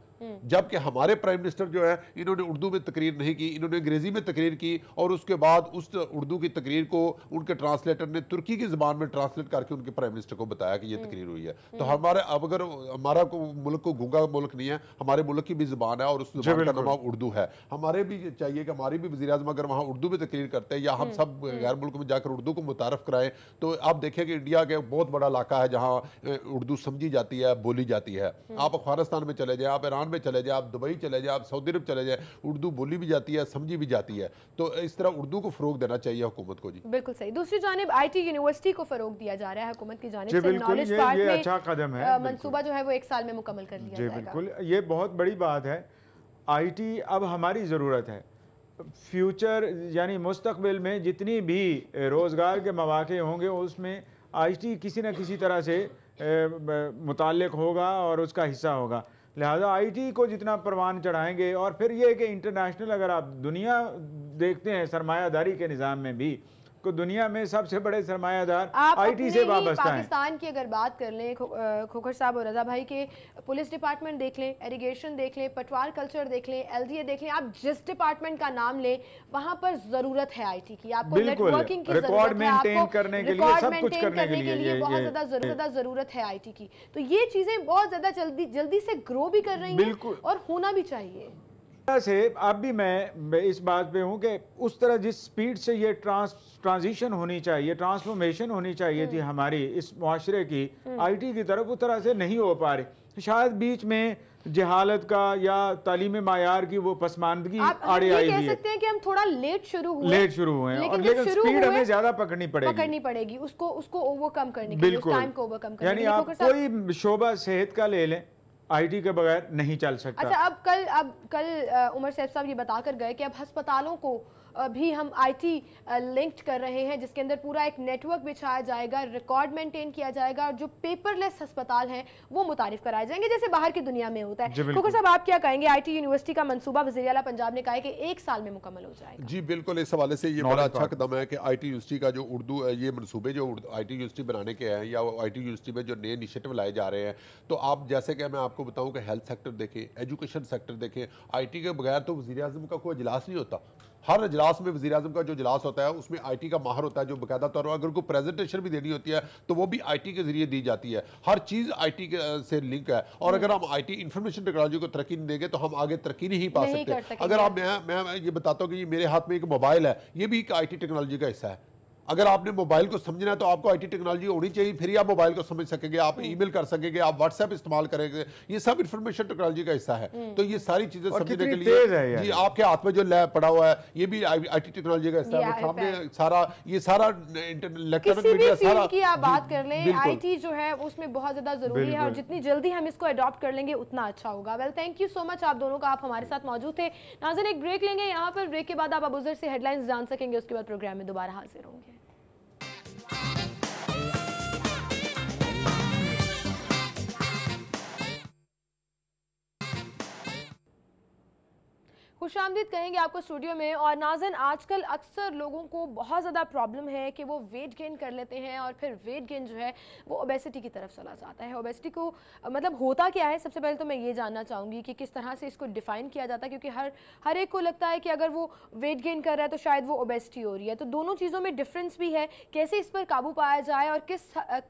जबकि हमारे प्राइम मिनिस्टर जो है इन्होंने उर्दू में तकरीर नहीं की, इन्होंने अंग्रेजी में तकरीर की और उसके बाद उस उर्दू की तकरीर को उनके ट्रांसलेटर ने तुर्की की ज़बान में ट्रांसलेट करके उनके प्राइम मिनिस्टर को बताया कि ये तकरीर हुई है। तो हमारे अब अगर हमारा मुल्क को गूंगा मुल्क नहीं है, हमारे मुल्क की भी ज़बान है और उस ज़बान का नाम उर्दू है। हमारे भी चाहिए कि हमारी भी वज़ीर-ए-आज़म अगर वहाँ उर्दू में तकरीर करते हैं या हम सब गैर मुल्क में जाकर उर्दू को मुतारफ़ कराएं, तो आप देखें कि इंडिया के बहुत बड़ा इलाका है जहाँ उर्दू समझी जाती है, बोली जाती है। आप अफगानिस्तान में चले जाएँ, आप ईरान में चले चले जाए, आप दुबई चले जाए, आप सऊदी अरब चले जाए, उर्दू बोली भी जाती है, समझी भी जाती है। तो इस तरह उर्दू को फ़रोग देना चाहिए हुकूमत को। जी बिल्कुल सही। दूसरी जानिब IT यूनिवर्सिटी को फ़रोग दिया जा रहा है हुकूमत की जानिब से, नॉलेज पार्क में अच्छा कदम है, मंसूबा जो है वो 1 साल में मुकम्मल कर लिया जाएगा। बिल्कुल, ये बहुत बड़ी बात है। IT अब हमारी ज़रूरत है। फ्यूचर यानी मुस्तकबिल में जितनी भी रोज़गार के मौके होंगे उसमें IT किसी न किसी तरह से मुताल्लिक होगा और उसका हिस्सा होगा। लिहाजा IT को जितना परवान चढ़ाएंगे, और फिर ये कि इंटरनेशनल अगर आप दुनिया देखते हैं सरमायादारी के निज़ाम में भी, को दुनिया में सबसे बड़े सरमायादार IT से वाबस्ता हैं। पाकिस्तान की अगर बात कर लें, खोखर साहब और रज़ा भाई के पुलिस डिपार्टमेंट देख लें, इरिगेशन देख लें, पटवार कल्चर देख लें, LDA देख लें, आप जिस डिपार्टमेंट का नाम लें वहाँ पर ज़रूरत है IT की। आपको नेटवर्किंग की रिकॉर्ड मेंटेन करने के लिए, सब कुछ करने के लिए बहुत ज़्यादा ज़रूरत है IT की। तो ये चीज़ें बहुत ज़्यादा जल्दी से ग्रो भी कर रही हैं और होना भी चाहिए से। अब भी मैं इस बात पे हूँ कि उस तरह जिस स्पीड से ये ट्रांजिशन होनी चाहिए, ट्रांसफॉर्मेशन होनी चाहिए थी हमारी इस मुआशरे की IT की तरफ, उस तरह से नहीं हो पा रही। शायद बीच में जहालत का या तालीम मायार की वो पसमानदगी आड़े आई हुई है। कह सकते हैं कि हम थोड़ा लेट शुरू हुए हैं, और लेकिन स्पीड हमें ज्यादा पकड़नी पड़ेगी उसको ओवरकम करने के लिए, उस टाइम को ओवरकम करने के लिए। यानी आप कोई शोबा सेहत का ले लें, IT के बगैर नहीं चल सकता। अच्छा, अब कल उमर सैफ साहब ये बताकर गए कि अब अस्पतालों को भी हम IT लिंक्ड कर रहे हैं, जिसके अंदर पूरा एक नेटवर्क बिछाया जाएगा, रिकॉर्ड मेंटेन किया जाएगा, और जो पेपरलेस अस्पताल हैं वो मुतारिफ कराए जाएंगे जैसे बाहर की दुनिया में होता है। खोखर साहब, आप क्या कहेंगे? IT यूनिवर्सिटी का मंसूबा वज़ीर आला पंजाब ने कहा है कि 1 साल में मुकम्मल हो जाएगा। जी बिल्कुल, इस हवाले से ये बड़ा अच्छा कदम है कि IT यूनिवर्सिटी का जो उर्दू ये मनसूबे जो IT यूनिवर्सिटी बनाने के हैं, या IT यूनिवर्सिटी में जो नए इनिशिएटिव लाए जा रहे हैं, तो आप जैसे कि मैं आपको बताऊं कि हेल्थ सेक्टर देखें, एजुकेशन सेक्टर देखें, IT के बगैर तो वज़ीर आज़म का कोई इजलास नहीं होता। हर इजलास में वज़ीर आज़म का जो इजलास होता है उसमें IT का माहर होता है, जो बाकायदा तौर पर अगर कोई प्रेजेंटेशन भी देनी होती है तो वो भी IT के जरिए दी जाती है। हर चीज़ IT से लिंक है, और अगर हम IT इंफॉर्मेशन टेक्नोलॉजी को तरक्की नहीं देंगे तो हम आगे तरक्की नहीं पा सकते। अगर आप मैं ये बताता हूँ कि ये मेरे हाथ में एक मोबाइल है, ये भी एक IT टेक्नोलॉजी का हिस्सा है। अगर आपने मोबाइल को समझना है तो आपको IT टेक्नोलॉजी होनी चाहिए, फिर ही आप मोबाइल को समझ सकेंगे, आप ईमेल कर सकेंगे, आप व्हाट्सएप इस्तेमाल करेंगे। ये सब इंफॉर्मेशन टेक्नोलॉजी का हिस्सा है। तो ये सारी चीजें समझने के लिए जी आपके हाथ में जो लैब पड़ा हुआ है ये भी IT टेक्नोलॉजी का हिस्सा है। सामने सारा ये सारा इलेक्ट्रॉनिक मीडिया सारा की आप बात कर लें, IT जो है उसमें बहुत ज्यादा जरूरी है, और जितनी जल्दी हम इसको अडॉप्ट कर लेंगे उतना अच्छा होगा। Well, thank you so much आप दोनों का, आप हमारे साथ मौजूद थे। नाज़रीन, एक ब्रेक लेंगे यहाँ पर, ब्रेक के बाद आप अबूज़र से हेडलाइंस जान सकेंगे, उसके बाद प्रोग्राम में दोबारा हाजिर होंगे। खुशामदीद कहेंगे आपको स्टूडियो में। और नाज़रीन, आजकल अक्सर लोगों को बहुत ज़्यादा प्रॉब्लम है कि वो वेट गेन कर लेते हैं, और फिर वेट गेन जो है वो ओबेसिटी की तरफ चला जाता है। ओबेसिटी को मतलब होता क्या है, सबसे पहले तो मैं ये जानना चाहूँगी कि किस तरह से इसको डिफ़ाइन किया जाता है, क्योंकि हर एक को लगता है कि अगर वो वेट गेन कर रहा है तो शायद वो ओबेसिटी हो रही है। तो दोनों चीज़ों में डिफरेंस भी है, कैसे इस पर काबू पाया जाए, और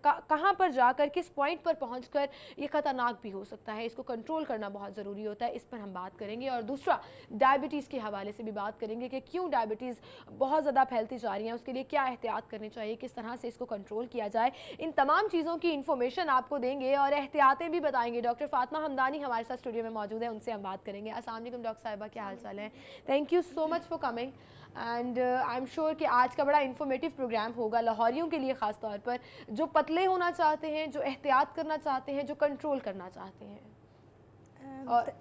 कहाँ पर जाकर, किस पॉइंट पर पहुँच कर ये ख़तरनाक भी हो सकता है, इसको कंट्रोल करना बहुत ज़रूरी होता है। इस पर हम बात करेंगे। और दूसरा, डायबिटीज़ के हवाले से भी बात करेंगे कि क्यों डायबिटीज़ बहुत ज़्यादा फैलती जा रही है, उसके लिए क्या एहतियात करनी चाहिए, किस तरह से इसको कंट्रोल किया जाए। इन तमाम चीज़ों की इन्फॉर्मेशन आपको देंगे और एहतियातें भी बताएंगे। डॉक्टर फातिमा हमदानी हमारे साथ स्टूडियो में मौजूद है, उनसे हम बात करेंगे। अस्सलाम वालेकुम डॉक्टर साहिबा, क्या हाल चाल है? Thank you so much for coming, and I am sure कि आज का बड़ा इन्फॉर्मेटिव प्रोग्राम होगा लाहौरियों के लिए, ख़ास तौर पर जो पतले होना चाहते हैं, जो एहतियात करना चाहते हैं, जो कंट्रोल करना चाहते हैं। और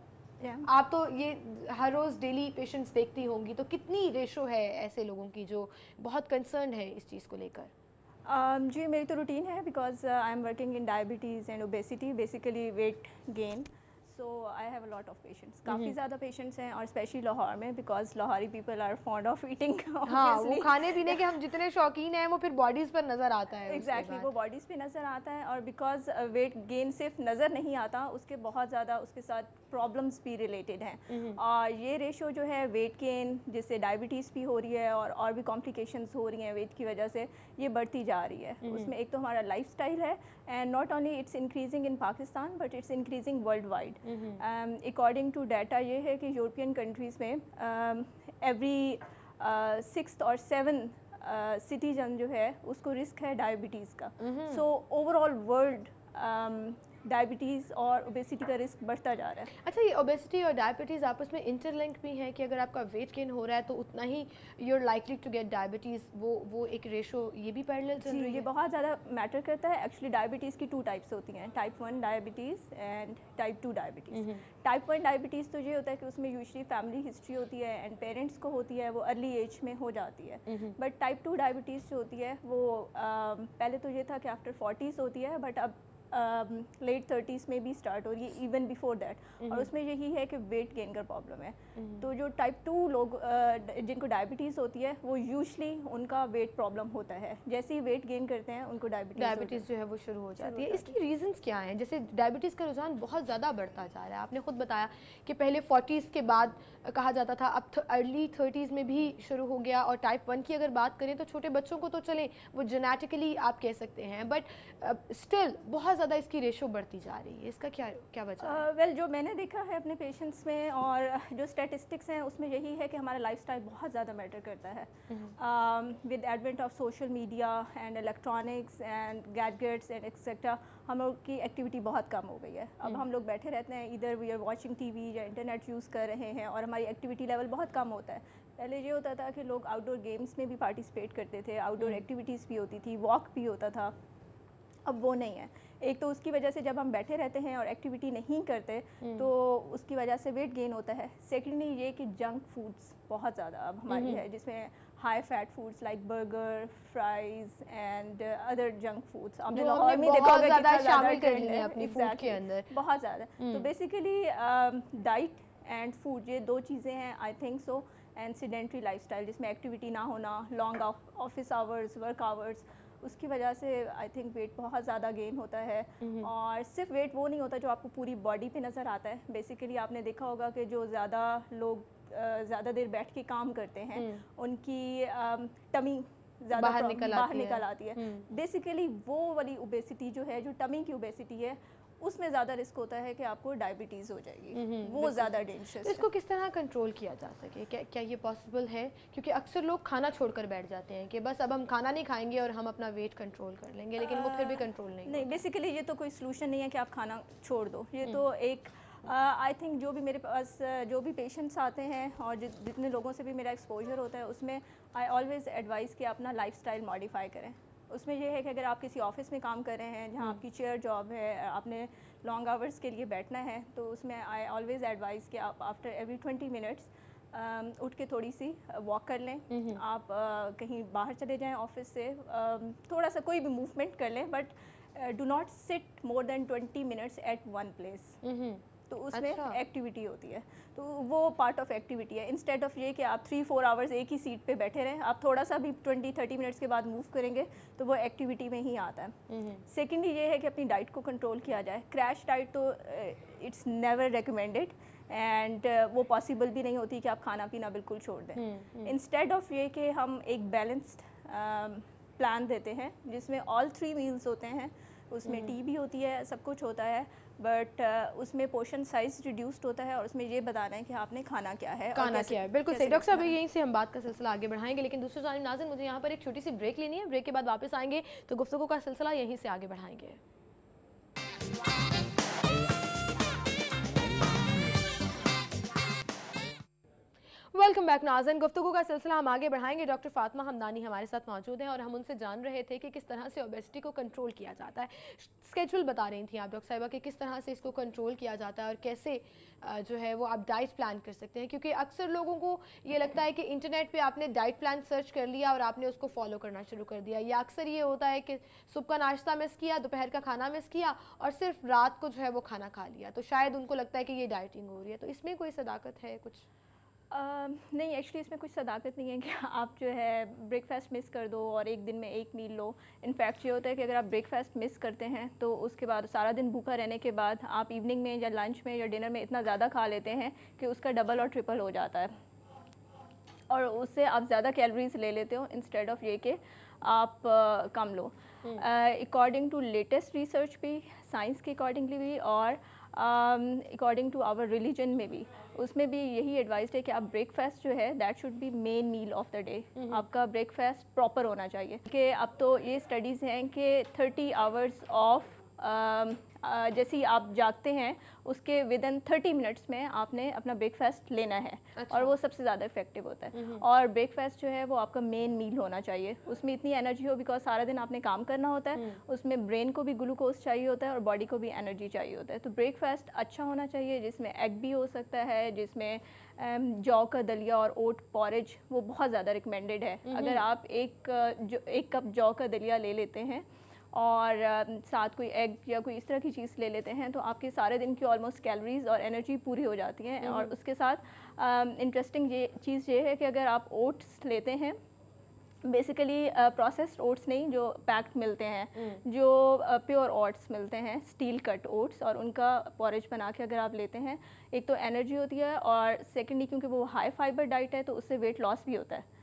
आप तो ये हर रोज़ डेली पेशेंट्स देखती होंगी, तो कितनी रेशो है ऐसे लोगों की जो बहुत कंसर्न है इस चीज़ को लेकर? जी मेरी तो रूटीन है, because I am working in diabetes and obesity, basically weight gain. So I have a lot of patients, काफ़ी ज़्यादा पेशेंट्स हैं, और स्पेशली लाहौर में, because Lahori people are fond of eating. हाँ, वो खाने पीने के हम जितने शौकीन हैं वो फिर बॉडीज़ पर नज़र आता है। एग्जैक्टली, वो बॉडीज़ पे नज़र आता है, और बिकॉज वेट गेन सिर्फ नज़र नहीं आता, उसके बहुत ज़्यादा उसके साथ प्रॉब्लम्स भी रिलेटेड हैं। और ये रेशो जो है वेट गेन, जिससे डायबिटीज़ भी हो रही है और भी कॉम्प्लिकेशंस हो रही हैं वेट की वजह से, ये बढ़ती जा रही है। उसमें एक तो हमारा लाइफस्टाइल है, and not only it's increasing in Pakistan but it's increasing world wide. According to data ये है कि यूरोपियन कंट्रीज़ में एवरी 6th और 7th सिटीजन जो है उसको रिस्क है डायबिटीज़ का। सो ओवरऑल वर्ल्ड डायबिटीज़ और ओबेसिटी का रिस्क बढ़ता जा रहा है। अच्छा, ये ओबेसिटी और डायबिटीज़ आपस में इंटरलिंक भी हैं कि अगर आपका वेट गेन हो रहा है तो उतना ही you are likely to get diabetes, वो एक रेशो ये भी पैरेलल चल रही है? ये बहुत ज़्यादा मैटर करता है। एक्चुअली डायबिटीज़ की 2 टाइप्स होती हैं, type 1 diabetes and type 2 diabetes. Type 1 diabetes तो ये होता है कि उसमें यूजुअली फैमिली हिस्ट्री होती है एंड पेरेंट्स को होती है, वो अर्ली एज में हो जाती है। बट टाइप 2 डायबिटीज़ जो होती है वो पहले तो ये था कि आफ्टर 40s होती है, बट अब लेट 30s में भी स्टार्ट हो रही है, इवन बिफोर दैट। और उसमें यही है कि वेट गेन का प्रॉब्लम है। तो जो टाइप 2 लोग जिनको डायबिटीज़ होती है वो यूजुअली उनका वेट प्रॉब्लम होता है, जैसे ही वेट गेन करते हैं उनको डायबिटीज़ जो है वो शुरू हो जाती है। इसकी रीजंस क्या हैं? जैसे डायबिटीज़ का रुझान बहुत ज़्यादा बढ़ता जा रहा है, आपने खुद बताया कि पहले 40s के बाद कहा जाता था, अब अर्ली 30s में भी शुरू हो गया। और टाइप 1 की अगर बात करें तो छोटे बच्चों को तो चलें वो जेनेटिकली आप कह सकते हैं, बट स्टिल बहुत ज़्यादा इसकी रेशो बढ़ती जा रही है। इसका क्या वजह है? वेल, जो मैंने देखा है अपने पेशेंट्स में और जो स्टैटिस्टिक्स हैं उसमें यही है कि हमारा लाइफस्टाइल बहुत ज़्यादा मैटर करता है। With advent of social media and electronics and gadgets and etcetera, हम लोग की एक्टिविटी बहुत कम हो गई है। अब हम लोग बैठे रहते हैं, इधर वी आर वॉचिंग टीवी या इंटरनेट यूज़ कर रहे हैं और हमारी एक्टिविटी लेवल बहुत कम होता है। पहले ये होता था कि लोग आउटडोर गेम्स में भी पार्टिसिपेट करते थे, आउटडोर एक्टिविटीज़ भी होती थी, वॉक भी होता था। अब वो नहीं है। एक तो उसकी वजह से जब हम बैठे रहते हैं और एक्टिविटी नहीं करते तो उसकी वजह से वेट गेन होता है। सेकेंडली ये कि जंक फूड्स बहुत ज़्यादा अब हमारी है, जिसमें high fat foods like burger, fries and other junk foods हमने लाहौर में देखा होगा कितना शामिल कर लिया अपनी फूड के अंदर, बहुत ज़्यादा। तो बेसिकली डाइट एंड फूड ये 2 चीज़ें हैं I think so. And sedentary lifestyle जिसमें एक्टिविटी ना होना, long office hours, work hours, उसकी वजह से आई थिंक वेट बहुत ज़्यादा गेन होता है। और सिर्फ वेट वो नहीं होता जो आपको पूरी बॉडी पे नज़र आता है। बेसिकली आपने देखा होगा कि जो ज़्यादा लोग ज़्यादा देर बैठ के काम करते हैं उनकी टमी ज़्यादा बाहर निकल आती है। बेसिकली वो वाली ओबेसिटी जो है, जो टमी की ओबेसिटी है, उसमें ज़्यादा रिस्क होता है कि आपको डायबिटीज़ हो जाएगी, वो ज़्यादा डेंजरस है। इसको किस तरह कंट्रोल किया जा सके? क्या ये पॉसिबल है? क्योंकि अक्सर लोग खाना छोड़कर बैठ जाते हैं कि बस अब हम खाना नहीं खाएंगे और हम अपना वेट कंट्रोल कर लेंगे, लेकिन वो फिर भी कंट्रोल नहीं। बेसिकली ये तो कोई सलूशन नहीं है कि आप खाना छोड़ दो। ये तो एक आई थिंक जो भी मेरे पास जो भी पेशेंट्स आते हैं और जितने लोगों से भी मेरा एक्सपोजर होता है उसमें आई ऑलवेज़ एडवाइस कि अपना लाइफस्टाइल मॉडिफाई करें। उसमें यह है कि अगर आप किसी ऑफिस में काम कर रहे हैं जहाँ आपकी चेयर जॉब है, आपने लॉन्ग आवर्स के लिए बैठना है, तो उसमें आई ऑलवेज़ एडवाइस कि आप आफ्टर एवरी 20 मिनट्स उठ के थोड़ी सी वॉक कर लें। आप कहीं बाहर चले जाएं ऑफिस से, थोड़ा सा कोई भी मूवमेंट कर लें, but do not sit more than 20 minutes at one place. तो उसमें एक्टिविटी होती है, तो वो पार्ट ऑफ एक्टिविटी है। इंस्टेड ऑफ ये कि आप 3-4 आवर्स एक ही सीट पे बैठे रहें, आप थोड़ा सा भी 20-30 मिनट्स के बाद मूव करेंगे तो वो एक्टिविटी में ही आता है। सेकेंडली ये है कि अपनी डाइट को कंट्रोल किया जाए। क्रैश डाइट तो इट्स नेवर रिकमेंडेड एंड वो पॉसिबल भी नहीं होती कि आप खाना पीना बिल्कुल छोड़ दें। इंस्टेड ऑफ ये कि हम एक बैलेंस्ड प्लान देते हैं जिसमें ऑल 3 मील्स होते हैं, उसमें टी भी होती है, सब कुछ होता है, बट उसमें पोर्शन साइज रिड्यूस्ड होता है और उसमें ये बताना है कि आपने खाना क्या है। बिल्कुल सही डॉक्टर साहब, यहीं से हम बात का सिलसिला आगे बढ़ाएंगे, लेकिन दूसरी जानिब नाज़रीन मुझे यहाँ पर एक छोटी सी ब्रेक लेनी है। ब्रेक के बाद वापस आएंगे तो गुफ्तगू का सिलसिला यहीं से आगे बढ़ाएंगे। वेलकम बैक नाज़रीन, गुफ्तगू का सिलसिला हम आगे बढ़ाएंगे। डॉक्टर फातिमा हमदानी हमारे साथ मौजूद हैं और हम उनसे जान रहे थे कि किस तरह से ओबेसिटी को कंट्रोल किया जाता है। स्केड्यूल बता रही थी आप डॉक्टर साहिबा कि किस तरह से इसको कंट्रोल किया जाता है और कैसे जो है वो आप डाइट प्लान कर सकते हैं, क्योंकि अक्सर लोगों को ये लगता है कि इंटरनेट पे आपने डाइट प्लान सर्च कर लिया और आपने उसको फॉलो करना शुरू कर दिया। या अक्सर ये होता है कि सुबह का नाश्ता मिस किया, दोपहर का खाना मिस किया और सिर्फ रात को जो है वो खाना खा लिया, तो शायद उनको लगता है कि ये डाइटिंग हो रही है। तो इसमें कोई सदाकत है कुछ? नहीं, एक्चुअली इसमें कुछ सदाकत नहीं है कि आप जो है ब्रेकफास्ट मिस कर दो और एक दिन में एक मील लो। इनफैक्ट ये होता है कि अगर आप ब्रेकफास्ट मिस करते हैं तो उसके बाद सारा दिन भूखा रहने के बाद आप इवनिंग में या लंच में या डिनर में इतना ज़्यादा खा लेते हैं कि उसका डबल और ट्रिपल हो जाता है और उससे आप ज़्यादा कैलोरीज ले लेते हो इंस्टेड ऑफ ये कि आप कम लो। अकॉर्डिंग टू लेटेस्ट रिसर्च भी, साइंस के अकॉर्डिंगली भी और अकॉर्डिंग टू आवर रिलीजन में भी, उसमें भी यही एडवाइस है कि आप ब्रेकफास्ट जो है that should be main meal of the day. आपका ब्रेकफास्ट प्रॉपर होना चाहिए कि अब तो ये स्टडीज़ हैं कि 30 आवर्स ऑफ जैसे ही आप जागते हैं उसके विदिन 30 मिनट्स में आपने अपना ब्रेकफास्ट लेना है। अच्छा। और वो सबसे ज़्यादा इफेक्टिव होता है। और ब्रेकफास्ट जो है वो आपका मेन मील होना चाहिए, उसमें इतनी एनर्जी हो, बिकॉज सारा दिन आपने काम करना होता है, उसमें ब्रेन को भी ग्लूकोज चाहिए होता है और बॉडी को भी एनर्जी चाहिए होता है। तो ब्रेकफास्ट अच्छा होना चाहिए जिसमें एग भी हो सकता है, जिसमें जौ का दलिया और ओट पॉरेज वो बहुत ज़्यादा रिकमेंडेड है। अगर आप एक कप जौ का दलिया ले लेते हैं और साथ कोई एग या कोई इस तरह की चीज़ ले लेते हैं तो आपके सारे दिन की ऑलमोस्ट कैलोरीज और एनर्जी पूरी हो जाती है। और उसके साथ इंटरेस्टिंग ये चीज़ ये है कि अगर आप ओट्स लेते हैं, बेसिकली प्रोसेस्ड ओट्स नहीं, जो पैक्ड मिलते हैं, जो प्योर ओट्स मिलते हैं, स्टील कट ओट्स, और उनका पॉरेज बना के अगर आप लेते हैं, एक तो एनर्जी होती है और सेकेंडली क्योंकि वो हाई फाइबर डाइट है तो उससे वेट लॉस भी होता है।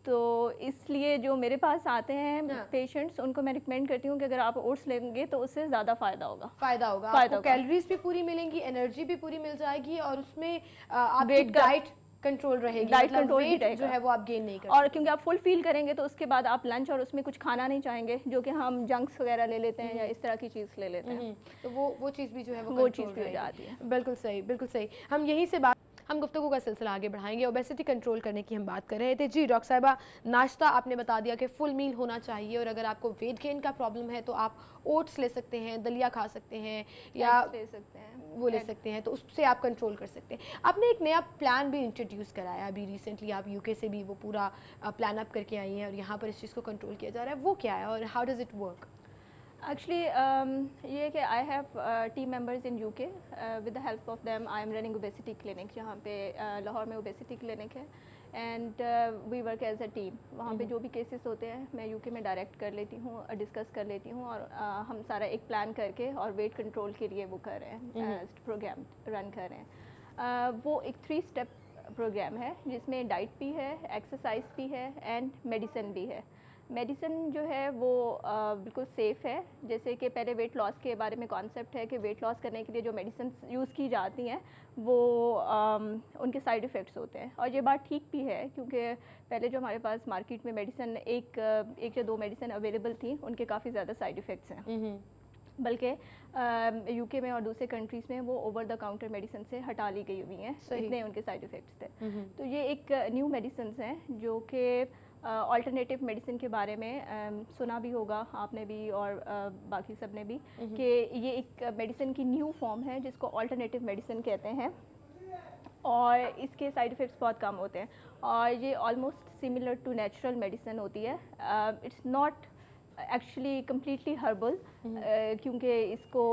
तो इसलिए जो मेरे पास आते हैं पेशेंट्स, उनको मैं रिकमेंड करती हूँ कि अगर आप ओट्स लेंगे तो उससे ज़्यादा फ़ायदा होगा। आपको कैलोरीज भी पूरी मिलेंगी, एनर्जी भी पूरी मिल जाएगी और उसमें आपकी डाइट कंट्रोल रहेगी, डाइट कंट्रोल ही जो है वो आप गेन नहीं करेंगे। और क्योंकि आप फुल फील करेंगे तो उसके बाद आप लंच और उसमें कुछ खाना नहीं चाहेंगे, जो कि हम जंक्स वगैरह ले लेते हैं या इस तरह की चीज़ ले लेते हैं, तो वो चीज़ भी जो है वो चीज़ भी हो जाती है। बिल्कुल सही, बिल्कुल सही। हम यहीं से हम गुफ्तगू का सिलसिला आगे बढ़ाएंगे। ओबेसिटी कंट्रोल करने की हम बात कर रहे थे। जी डॉक्टर साहिबा, नाश्ता आपने बता दिया कि फुल मील होना चाहिए, और अगर आपको वेट गेन का प्रॉब्लम है तो आप ओट्स ले सकते हैं, दलिया खा सकते हैं, या ले सकते हैं, वो ले सकते हैं, तो उससे आप कंट्रोल कर सकते हैं। आपने एक नया प्लान भी इंट्रोड्यूस कराया अभी रिसेंटली, आप यूके से भी वो पूरा प्लान अप करके आई हैं और यहाँ पर इस चीज़ को कंट्रोल किया जा रहा है, वो क्या है और how does it work? Actually, ये कि I have team members in UK. With the help of them, I am running obesity clinic, जहाँ पे लाहौर में obesity clinic है, and we work as a team. वहाँ पे जो भी cases होते हैं मैं UK में डायरेक्ट कर लेती हूँ, डिस्कस कर लेती हूँ, और हम सारा एक प्लान करके और वेट कंट्रोल के लिए वो कर रहे हैं, प्रोग्राम रन कर रहे हैं। वो एक 3 स्टेप प्रोग्राम है जिसमें डाइट भी है, एक्सरसाइज भी है एंड मेडिसिन भी है। मेडिसिन जो है वो बिल्कुल सेफ़ है। जैसे कि पहले वेट लॉस के बारे में कॉन्सेप्ट है कि वेट लॉस करने के लिए जो मेडिसिन यूज़ की जाती हैं वो उनके साइड इफ़ेक्ट्स होते हैं, और ये बात ठीक भी है क्योंकि पहले जो हमारे पास मार्केट में मेडिसिन एक या 2 मेडिसिन अवेलेबल थी, उनके काफ़ी ज़्यादा साइड इफ़ेक्ट्स हैं। बल्कि यूके में और दूसरे कंट्रीज़ में वो ओवर द काउंटर मेडिसिन से हटा ली गई हुई हैं, इतने उनके साइड इफ़ेक्ट्स थे। तो ये एक न्यू मेडिसिन हैं जो कि अल्टरनेटिव मेडिसिन के बारे में सुना भी होगा आपने भी और बाकी सब ने भी, कि ये एक मेडिसिन की न्यू फॉर्म है जिसको अल्टरनेटिव मेडिसिन कहते हैं, और इसके साइड इफ़ेक्ट्स बहुत कम होते हैं, और ये almost similar to natural medicine होती है। It's not actually completely herbal, क्योंकि इसको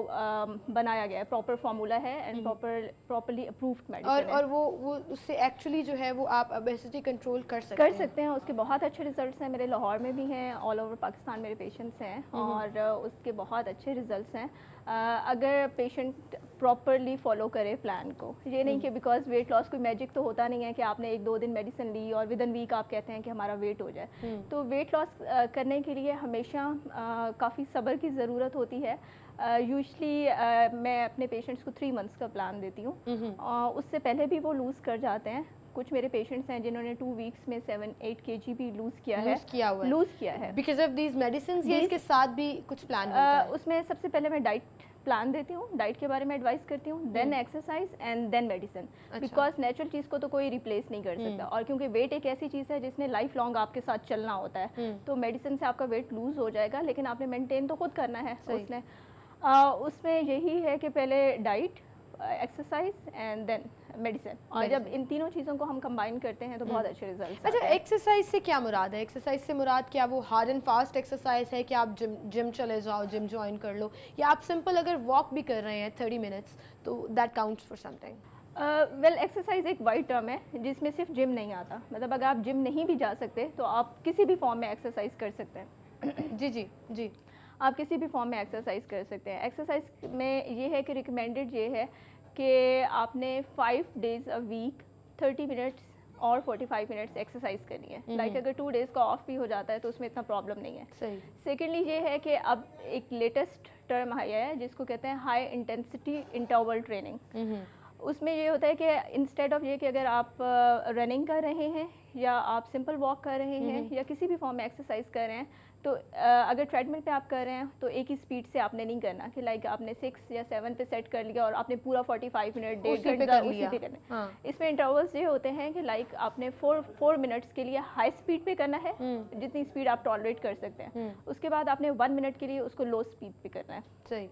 बनाया गया है, प्रॉपर फार्मूला है एंड प्रॉपरली अप्रूव्ड मेडिसिन है। और वो उससे एक्चुअली जो है वो आप ओबेसिटी कंट्रोल कर सकते हैं। उसके बहुत अच्छे रिजल्ट्स हैं, मेरे लाहौर में भी हैं, ऑल ओवर पाकिस्तान मेरे पेशेंट्स हैं, और उसके बहुत अच्छे रिजल्ट्स हैं अगर पेशेंट प्रॉपरली फॉलो करे प्लान को। ये नहीं कि बिकॉज वेट लॉस कोई मैजिक तो होता नहीं है कि आपने 1-2 दिन मेडिसिन ली और विद इन वीक आप कहते हैं कि हमारा वेट हो जाए। तो वेट लॉस करने के लिए हमेशा काफ़ी सब्र की ज़रूरत होती है। यूजली मैं अपने पेशेंट्स को 3 मंथ्स का प्लान देती हूँ, उससे पहले भी वो लूज़ कर जाते हैं। कुछ मेरे पेशेंट्स हैं जिन्होंने 2 वीक्स में 7-8 kg भी लूज़ किया है बिकॉज ऑफ दीज मेडिसिन्स। ये इसके साथ भी कुछ प्लान होता है? उसमें सबसे पहले मैं डाइट प्लान देती हूँ, डाइट के बारे में एडवाइस करती हूँ, then exercise and then medicine, because natural चीज़ को तो कोई रिप्लेस नहीं कर सकता, और क्योंकि वेट एक ऐसी चीज़ है जिसने लाइफ लॉन्ग आपके साथ चलना होता है, तो मेडिसिन से आपका वेट लूज़ हो जाएगा लेकिन आपने मेंटेन तो खुद करना है। उसमें यही है कि पहले diet, exercise and then medicine, और जब इन तीनों चीज़ों को हम कंबाइन करते हैं तो बहुत अच्छे रिजल्ट्स। अच्छा, एक्सरसाइज से क्या मुराद है? एक्सरसाइज से मुराद क्या वो हार्ड एंड फास्ट एक्सरसाइज है कि आप जिम चले जाओ, जिम ज्वाइन कर लो, या आप सिंपल अगर वॉक भी कर रहे हैं 30 मिनट्स तो that counts for something? Well, exercise एक वाइड टर्म है जिसमें सिर्फ जिम नहीं आता। मतलब अगर आप जिम नहीं भी जा सकते तो आप किसी भी फॉर्म में एक्सरसाइज कर सकते हैं। जी, आप किसी भी फॉर्म में एक्सरसाइज कर सकते हैं। एक्सरसाइज में ये है कि रिकमेंडेड ये है कि आपने 5 days a week 30 मिनट्स और 45 मिनट्स एक्सरसाइज करनी है। लाइक अगर 2 days का ऑफ भी हो जाता है तो उसमें इतना प्रॉब्लम नहीं है। सही। सेकेंडली ये है कि अब एक लेटेस्ट टर्म आया है जिसको कहते हैं हाई इंटेंसिटी इंटरवल ट्रेनिंग। उसमें ये होता है कि इंस्टेड ऑफ ये कि अगर आप रनिंग कर रहे हैं या आप सिंपल वॉक कर रहे हैं या किसी भी फॉर्म में एक्सरसाइज कर रहे हैं, तो अगर ट्रेडमिल पे आप कर रहे हैं तो एक ही स्पीड से आपने नहीं करना कि लाइक आपने 6 या 7 पे सेट कर लिया और आपने पूरा 45 मिनट 1.5 घंटा उसी पे करना है। हाँ। इसमें इंटरवल्स ये होते हैं कि लाइक आपने 4 मिनट्स के लिए हाई स्पीड पे करना है, जितनी स्पीड आप टॉलरेट कर सकते हैं। उसके बाद आपने 1 मिनट के लिए उसको लो स्पीड पे करना है। सही।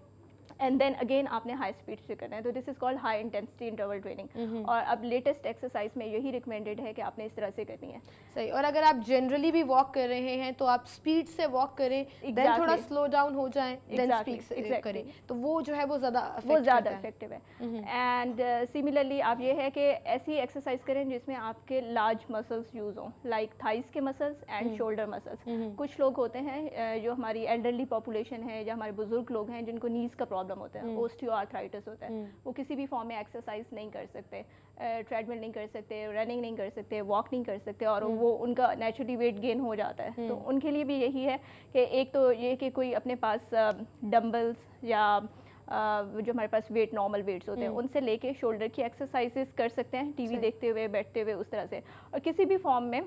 एंड देन अगेन आपने हाई स्पीड से करना है। तो this is called high intensity interval training. और अब लेटेस्ट एक्सरसाइज में यही रिकमेंडेड है कि आपने इस तरह से करनी है। सही। और अगर आप जनरली भी वॉक कर रहे हैं तो आप स्पीड से वॉक करें, देन थोड़ा स्लो डाउन हो जाए, देन स्पीड से करें, तो वो जो है वो ज़्यादा इफेक्टिव है। एंड सिमिलरली आप ये है कि ऐसी एक्सरसाइज करें जिसमें आपके लार्ज मसल्स यूज हों, लाइक थाइस के मसल्स एंड शोल्डर मसल्स। कुछ लोग होते हैं जो हमारी एल्डरली पॉपुलेशन है या हमारे बुजुर्ग लोग हैं जिनको नीज का प्रॉब्लम होता है, ओस्टियोआर्थराइटिस होता है, वो किसी भी फॉर्म में एक्सरसाइज नहीं कर सकते, ट्रेडमिल नहीं कर सकते, रनिंग नहीं कर सकते, वॉक नहीं कर सकते, और वो उनका नेचुरली वेट गेन हो जाता है। तो उनके लिए भी यही है कि एक तो ये कि कोई अपने पास डंबल्स या जो हमारे पास वेट नॉर्मल वेट्स होते हैं उनसे लेके शोल्डर की एक्सरसाइजेस कर सकते हैं, टीवी देखते हुए, बैठते हुए, उस तरह से। और किसी भी फॉर्म में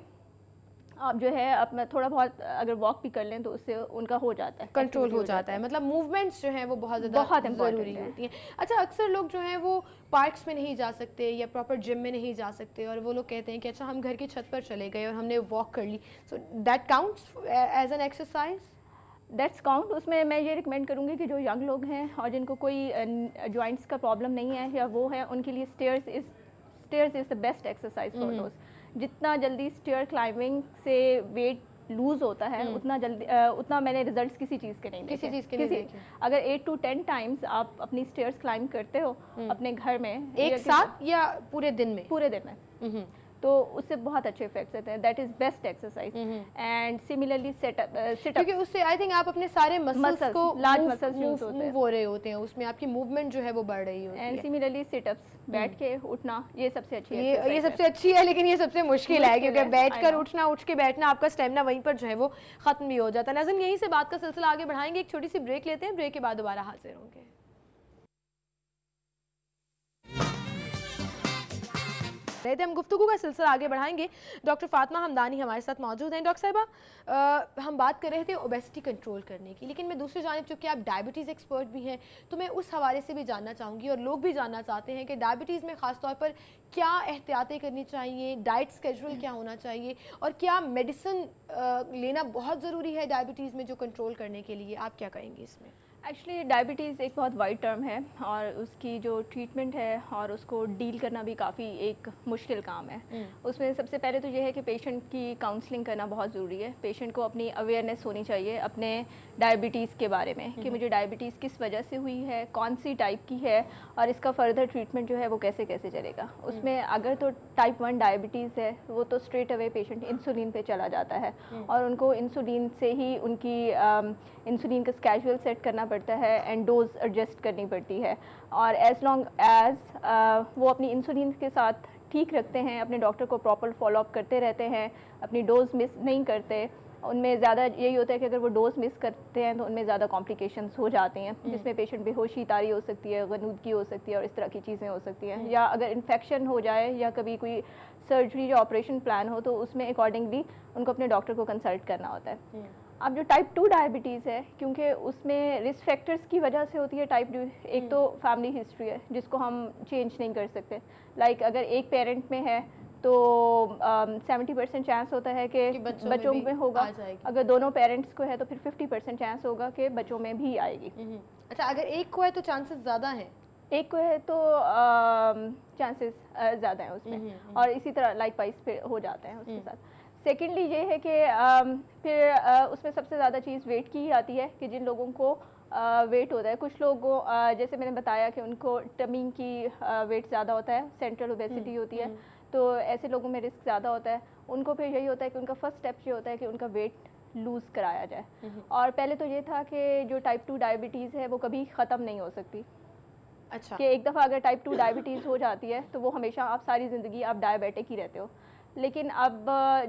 आप जो है अपना थोड़ा बहुत अगर वॉक भी कर लें तो उससे उनका हो जाता है, कंट्रोल हो जाता है। मतलब मूवमेंट्स जो हैं वो बहुत ज़रूरी होती हैं। अच्छा, अक्सर लोग जो हैं वो पार्क्स में नहीं जा सकते या प्रॉपर जिम में नहीं जा सकते, और वो लोग कहते हैं कि अच्छा हम घर की छत पर चले गए और हमने वॉक कर ली, so that counts as an exercise? That's count. उसमें मैं ये रिकमेंड करूँगी कि जो यंग लोग हैं और जिनको कोई जॉइंट्स का प्रॉब्लम नहीं है या वो है, उनके लिए stairs is the best exercise for those. जितना जल्दी स्टेयर क्लाइंबिंग से वेट लूज होता है उतना मैंने रिजल्ट्स किसी चीज़ के नहीं देखे। अगर 8 to 10 टाइम्स आप अपनी स्टेयर्स क्लाइंब करते हो अपने घर में एक साथ या पूरे दिन में, तो उससे बहुत अच्छे इफेक्ट्स आते हैं। That is best exercise. And similarly situp, क्योंकि उससे आई थिंक आप अपने सारे मसल्स को लार्ज मसल्स यूज हो रहे होते हैं, उसमें आपकी मूवमेंट जो है वो बढ़ रही होती है। एंड सिमिलरली सिटअप्स, बैठ के उठना, ये सबसे अच्छी ये सबसे अच्छी है, लेकिन ये सबसे मुश्किल है क्योंकि बैठकर उठना, उठ के बैठना, आपका स्टेमिना वहीं पर जो है वो खत्म भी हो जाता है। नाज़रीन, यहीं से बात का सिलसिला आगे बढ़ाएंगे, एक छोटी सी ब्रेक लेते हैं, ब्रेक के बाद दोबारा हाजिर होंगे। हम गुफ्तगू का सिलसिला आगे बढ़ाएंगे। डॉक्टर फातिमा हमदानी हमारे साथ मौजूद हैं। डॉक्टर साहिबा, हम बात कर रहे थे ओबेसिटी कंट्रोल करने की, लेकिन मैं दूसरी जानिब चूँकि आप डायबिटीज़ एक्सपर्ट भी हैं तो मैं उस हवाले से भी जानना चाहूँगी, और लोग भी जानना चाहते हैं कि डायबिटीज़ में ख़ास तौर पर क्या एहतियातें करनी चाहिए, डाइट स्केड्यूल क्या होना चाहिए, और क्या मेडिसिन लेना बहुत ज़रूरी है डायबिटीज़ में जो कंट्रोल करने के लिए? आप क्या कहेंगे इसमें? एक्चुअली डायबिटीज़ एक बहुत वाइड टर्म है और उसकी जो ट्रीटमेंट है और उसको डील करना भी काफ़ी एक मुश्किल काम है। उसमें सबसे पहले तो ये है कि पेशेंट की काउंसलिंग करना बहुत ज़रूरी है। पेशेंट को अपनी अवेयरनेस होनी चाहिए अपने डायबिटीज़ के बारे में कि मुझे डायबिटीज़ किस वजह से हुई है, कौन सी टाइप की है, और इसका फर्दर ट्रीटमेंट जो है वो कैसे कैसे चलेगा। उसमें अगर तो टाइप 1 डायबिटीज़ है वो तो स्ट्रेट अवे पेशेंट इंसुलिन पे चला जाता है और उनको इंसुलिन से ही उनकी इंसुलिन का स्केड्यूल सेट करना पड़ता है एंड डोज एडजस्ट करनी पड़ती है। और एज लॉन्ग एज वो अपनी इंसुलिन के साथ ठीक रखते हैं, अपने डॉक्टर को प्रॉपर फॉलोअप करते रहते हैं, अपनी डोज मिस नहीं करते, उनमें ज़्यादा यही होता है कि अगर वो डोज मिस करते हैं तो उनमें ज़्यादा कॉम्प्लिकेशंस हो जाती हैं, जिसमें पेशेंट बेहोशी तारी हो सकती है, गनूदगी हो सकती है और इस तरह की चीज़ें हो सकती हैं। या अगर इन्फेक्शन हो जाए या कभी कोई सर्जरी या ऑपरेशन प्लान हो तो उसमें अकॉर्डिंगली उनको अपने डॉक्टर को कंसल्ट करना होता है। अब जो टाइप 2 डायबिटीज़ है, क्योंकि उसमें रिस्क फैक्टर्स की वजह से होती है टाइप 2, एक तो फैमिली हिस्ट्री है जिसको हम चेंज नहीं कर सकते। लाइक अगर एक पेरेंट में है तो 70% चांस होता है कि बच्चों में होगा, अगर दोनों पेरेंट्स को है तो फिर 50% चांस होगा कि बच्चों में भी आएगी। अच्छा, अगर एक को है तो चांसेस ज़्यादा हैं? एक को है तो चांसेस ज़्यादा हैं उसमें, और इसी तरह लाइक वाइज फिर हो जाते हैं उसके साथ। सेकेंडली ये है कि फिर उसमें सबसे ज़्यादा चीज़ वेट की ही आती है कि जिन लोगों को वेट होता है, कुछ लोगों जैसे मैंने बताया कि उनको टमी की वेट ज़्यादा होता है, सेंट्रल ओबेसिटी होती है, तो ऐसे लोगों में रिस्क ज़्यादा होता है। उनको फिर यही होता है कि उनका फर्स्ट स्टेप ये होता है कि उनका वेट लूज़ कराया जाए। और पहले तो ये था कि जो टाइप 2 डायबिटीज़ है वो कभी ख़त्म नहीं हो सकती। अच्छा, कि एक दफ़ा अगर टाइप 2 डायबिटीज़ हो जाती है तो वो हमेशा आप सारी ज़िंदगी आप डायबिटिक ही रहते हो। लेकिन अब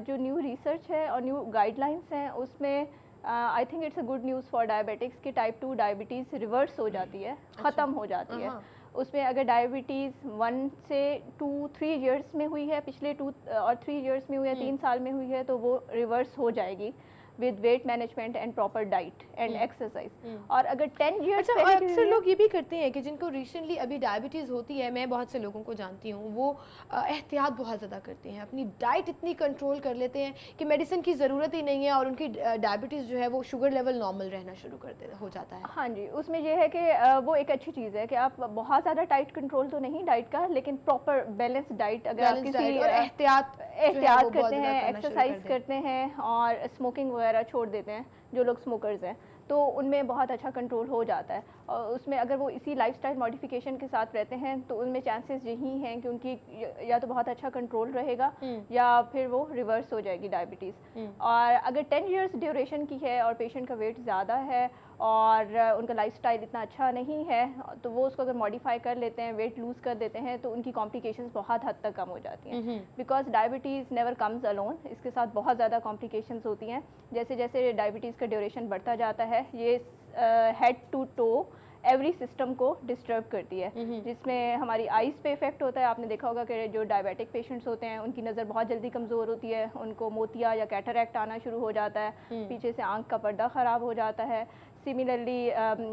जो न्यू रिसर्च है और न्यू गाइडलाइंस हैं उसमें I think it's a good news for diabetics कि टाइप 2 डायबिटीज़ रिवर्स हो जाती है, ख़त्म हो जाती है। उसमें अगर डायबिटीज़ 1 से 2-3 इयर्स में हुई है, पिछले 2 और 3 इयर्स में हुई है, 3 साल में हुई है, तो वो रिवर्स हो जाएगी। with weight management and proper diet and exercise. और अगर 10 years अच्छा, अक्सर लोग ये भी करते हैं कि जिनको रिसेंटली अभी डायबिटीज़ होती है, मैं बहुत से लोगों को जानती हूँ, वो एहतियात बहुत ज़्यादा करते हैं, अपनी डाइट इतनी कंट्रोल कर लेते हैं कि मेडिसिन की ज़रूरत ही नहीं है और उनकी डायबिटीज़ जो है वो शुगर लेवल नॉर्मल रहना शुरू हो जाता है। हाँ जी, उसमें ये है कि वो एक अच्छी चीज़ है कि आप बहुत ज़्यादा टाइट कंट्रोल तो नहीं डाइट का, लेकिन प्रॉपर बैलेंस डाइट अगर आप किसी और एहतियात करते हैं, एक्सरसाइज करते हैं और स्मोकिंग वगैरह छोड़ देते हैं, जो लोग स्मोकर्स हैं, तो उनमें बहुत अच्छा कंट्रोल हो जाता है। और उसमें अगर वो इसी लाइफस्टाइल मॉडिफिकेशन के साथ रहते हैं तो उनमें चांसेस यही हैं कि उनकी या तो बहुत अच्छा कंट्रोल रहेगा या फिर वो रिवर्स हो जाएगी डायबिटीज़। और अगर 10 इयर्स ड्यूरेशन की है और पेशेंट का वेट ज़्यादा है और उनका लाइफस्टाइल इतना अच्छा नहीं है तो वो उसको अगर मॉडिफाई कर लेते हैं, वेट लूज़ कर देते हैं, तो उनकी कॉम्प्लिकेशंस बहुत हद तक कम हो जाती हैं। Because diabetes never comes alone, इसके साथ बहुत ज़्यादा कॉम्प्लिकेशंस होती हैं। जैसे जैसे डायबिटीज़ का ड्यूरेशन बढ़ता जाता है, ये head to toe every system को डिस्टर्ब करती है, जिसमें हमारी आइज़ पे इफेक्ट होता है। आपने देखा होगा कि जो डायबिटिक पेशेंट्स होते हैं उनकी नज़र बहुत जल्दी कमज़ोर होती है, उनको मोतिया या कैटरैक्ट आना शुरू हो जाता है, पीछे से आंख का पर्दा ख़राब हो जाता है। सिमिलरली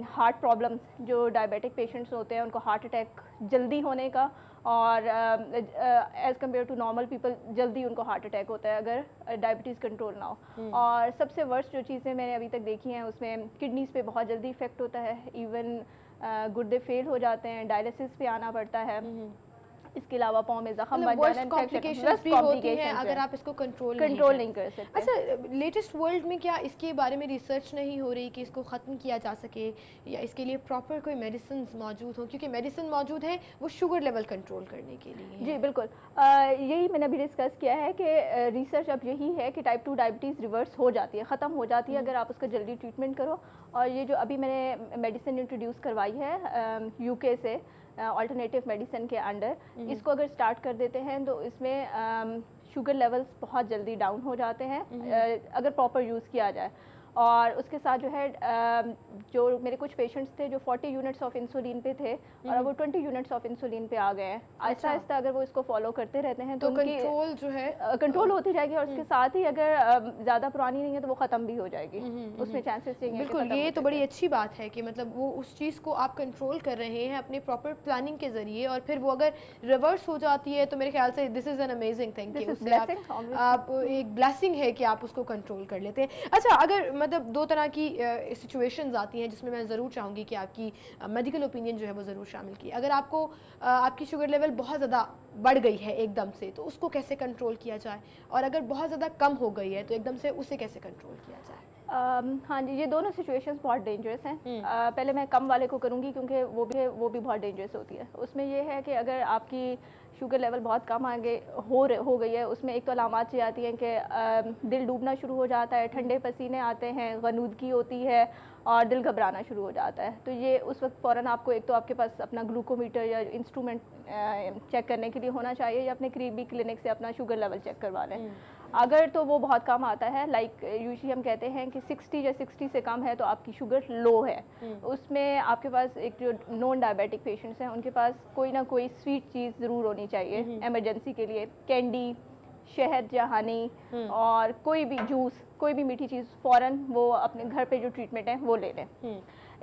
हार्ट प्रॉब्लम्स, जो डायबिटिक पेशेंट्स होते हैं उनको हार्ट अटैक जल्दी होने का और as compare to normal people जल्दी उनको हार्ट अटैक होता है अगर डायबिटीज़ कंट्रोल ना हो। और सबसे वर्स्ट जो चीज़ें मैंने अभी तक देखी हैं उसमें किडनीज़ पे बहुत जल्दी इफेक्ट होता है, इवन गुर्दे फेल हो जाते हैं, डायलिसिस पे आना पड़ता है। इसके अलावा पाँव में जख्म बन जाना, कॉम्प्लिकेशंस भी होती हैं अगर आप इसको कंट्रोल नहीं कर सकते। अच्छा, लेटेस्ट वर्ल्ड में क्या इसके बारे में रिसर्च नहीं हो रही कि इसको ख़त्म किया जा सके या इसके लिए प्रॉपर कोई मेडिसिन मौजूद हो? क्योंकि मेडिसिन मौजूद है वो शुगर लेवल कंट्रोल करने के लिए। जी बिल्कुल, यही मैंने अभी डिस्कस किया है कि रिसर्च अब यही है कि टाइप 2 डायबिटीज़ रिवर्स हो जाती है, ख़त्म हो जाती है अगर आप उसका जल्दी ट्रीटमेंट करो। और ये जो अभी मैंने मेडिसिन इंट्रोड्यूस करवाई है यूके से, अल्टरनेटिव मेडिसिन के अंडर, इसको अगर स्टार्ट कर देते हैं तो इसमें शुगर लेवल्स बहुत जल्दी डाउन हो जाते हैं अगर प्रॉपर यूज़ किया जाए। और उसके साथ जो है जो मेरे कुछ पेशेंट्स थे जो 40 यूनिट्स ऑफ इंसुलिन पे थे और अब वो 20 यूनिट्स ऑफ इंसुलिन पे आ गए हैं। आहिस्ता आहिस्ता अगर वो इसको फॉलो करते रहते हैं तो कंट्रोल जो है कंट्रोल होती जाएगी और उसके साथ ही अगर ज़्यादा पुरानी नहीं है तो वो ख़त्म भी हो जाएगी। उसमें चांसेस चाहिए। बिल्कुल, ये तो बड़ी अच्छी बात है कि मतलब वो उस चीज़ को आप कंट्रोल कर रहे हैं अपने प्रॉपर प्लानिंग के ज़रिए, और फिर वो अगर रिवर्स हो जाती है तो मेरे ख्याल से this is an amazing thing कि उससे आप एक ब्लेसिंग है कि आप उसको कंट्रोल कर लेते हैं। अच्छा, अगर मतलब दो तरह की सिचुएशंस आती हैं जिसमें मैं ज़रूर चाहूँगी कि आपकी मेडिकल ओपिनियन जो है वो ज़रूर शामिल की। अगर आपको आपकी शुगर लेवल बहुत ज़्यादा बढ़ गई है एकदम से तो उसको कैसे कंट्रोल किया जाए, और अगर बहुत ज़्यादा कम हो गई है तो एकदम से उसे कैसे कंट्रोल किया जाए? हाँ जी, ये दोनों सिचुएशंस बहुत डेंजरस हैं। पहले मैं कम वाले को करूँगी क्योंकि वो भी बहुत डेंजरस होती है। उसमें ये है कि अगर आपकी शुगर लेवल बहुत कम आगे हो गई है, उसमें एक तो अलामात ये आती हैं कि दिल डूबना शुरू हो जाता है, ठंडे पसीने आते हैं, गनूदगी होती है और दिल घबराना शुरू हो जाता है। तो ये उस वक्त फ़ौरन आपको एक तो आपके पास अपना ग्लूकोमीटर या इंस्ट्रूमेंट चेक करने के लिए होना चाहिए या अपने करीबी क्लिनिक से अपना शुगर लेवल चेक करवा लें। अगर तो वो बहुत कम आता है, लाइक यूजुअली हम कहते हैं कि 60 या 60 से कम है तो आपकी शुगर लो है। उसमें आपके पास एक जो नॉन डायबिटिक पेशेंट्स हैं उनके पास कोई ना कोई स्वीट चीज़ ज़रूर होनी चाहिए एमरजेंसी के लिए। कैंडी, शहद या हनी और कोई भी जूस, कोई भी मीठी चीज़ फ़ौरन वो अपने घर पे जो ट्रीटमेंट है वो ले लें।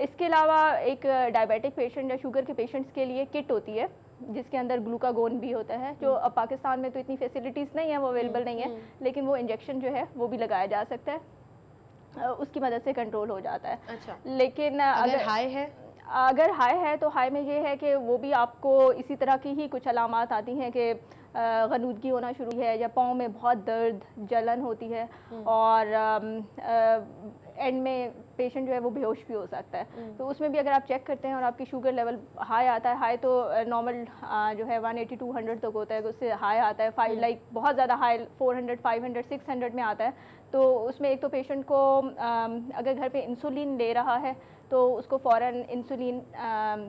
इसके अलावा एक डायबिटिक पेशेंट या शुगर के पेशेंट्स के लिए किट होती है जिसके अंदर ग्लूकागोन भी होता है, जो अब पाकिस्तान में तो इतनी फैसिलिटीज़ नहीं है, वो अवेलेबल नहीं है, लेकिन वो इंजेक्शन जो है वो भी लगाया जा सकता है, उसकी मदद से कंट्रोल हो जाता है। अच्छा, लेकिन अगर हाई है तो हाई में ये है कि वो भी आपको इसी तरह की ही कुछ अलामात आती हैं कि गनूदगी होना शुरू है या पाँव में बहुत दर्द, जलन होती है और एंड में पेशेंट जो है वो बेहोश भी हो सकता है। तो उसमें भी अगर आप चेक करते हैं और आपकी शुगर लेवल हाई आता है, हाई तो नॉर्मल जो है 180-200 तक होता है, उससे हाई आता है लाइक बहुत ज़्यादा हाई 400, 500, 600 में आता है, तो उसमें एक तो पेशेंट को अगर घर पे इंसुलिन ले रहा है तो उसको फ़ौरन इंसुलिन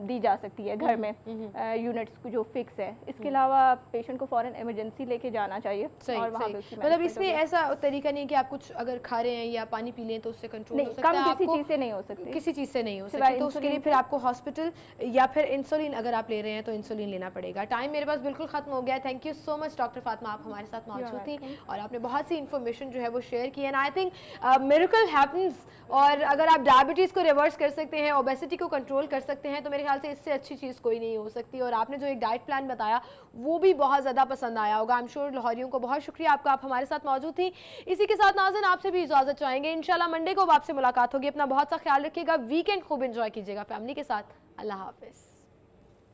दी जा सकती है घर में, यूनिट्स जो फिक्स है। इसके अलावा पेशेंट को फ़ौरन इमरजेंसी लेके जाना चाहिए। और वहाँ पे मतलब इसमें ऐसा तरीका नहीं कि आप कुछ अगर खा रहे हैं या पानी पी लें तो उससे कंट्रोल हो सकता है? किसी चीज़ से नहीं हो सकती, किसी चीज़ से नहीं हो सकती, तो उसके लिए फिर आपको हॉस्पिटल या फिर इंसुलिन अगर आप ले रहे हैं तो इंसुलिन लेना पड़ेगा। टाइम मेरे पास बिल्कुल खत्म हो गया है। Thank you so much doctor Fatima, आप हमारे साथ मौजूद थी और आपने बहुत सी इन्फॉर्मेशन जो है वो शेयर की and I think miracle happens. और अगर आप डायबिटीज़ को रिवर्स कर सकते हैं, ओबेसिटी को कंट्रोल कर सकते हैं, तो मेरे ख्याल से इससे अच्छी चीज़ कोई नहीं हो सकती। और आपने जो एक डाइट प्लान बताया वो भी बहुत ज़्यादा पसंद आया होगा। आई एम श्योर लाहौरियों को बहुत शुक्रिया आपका, आप हमारे साथ मौजूद थी। इसी के साथ नाज़रीन आपसे भी इजाज़त चाहेंगे। इंशाल्लाह मंडे को आपसे मुलाकात होगी। अपना बहुत सा ख्याल रखिएगा, वीकेंड खूब एंजॉय कीजिएगा फैमिली के साथ। अल्लाह हाफिज़।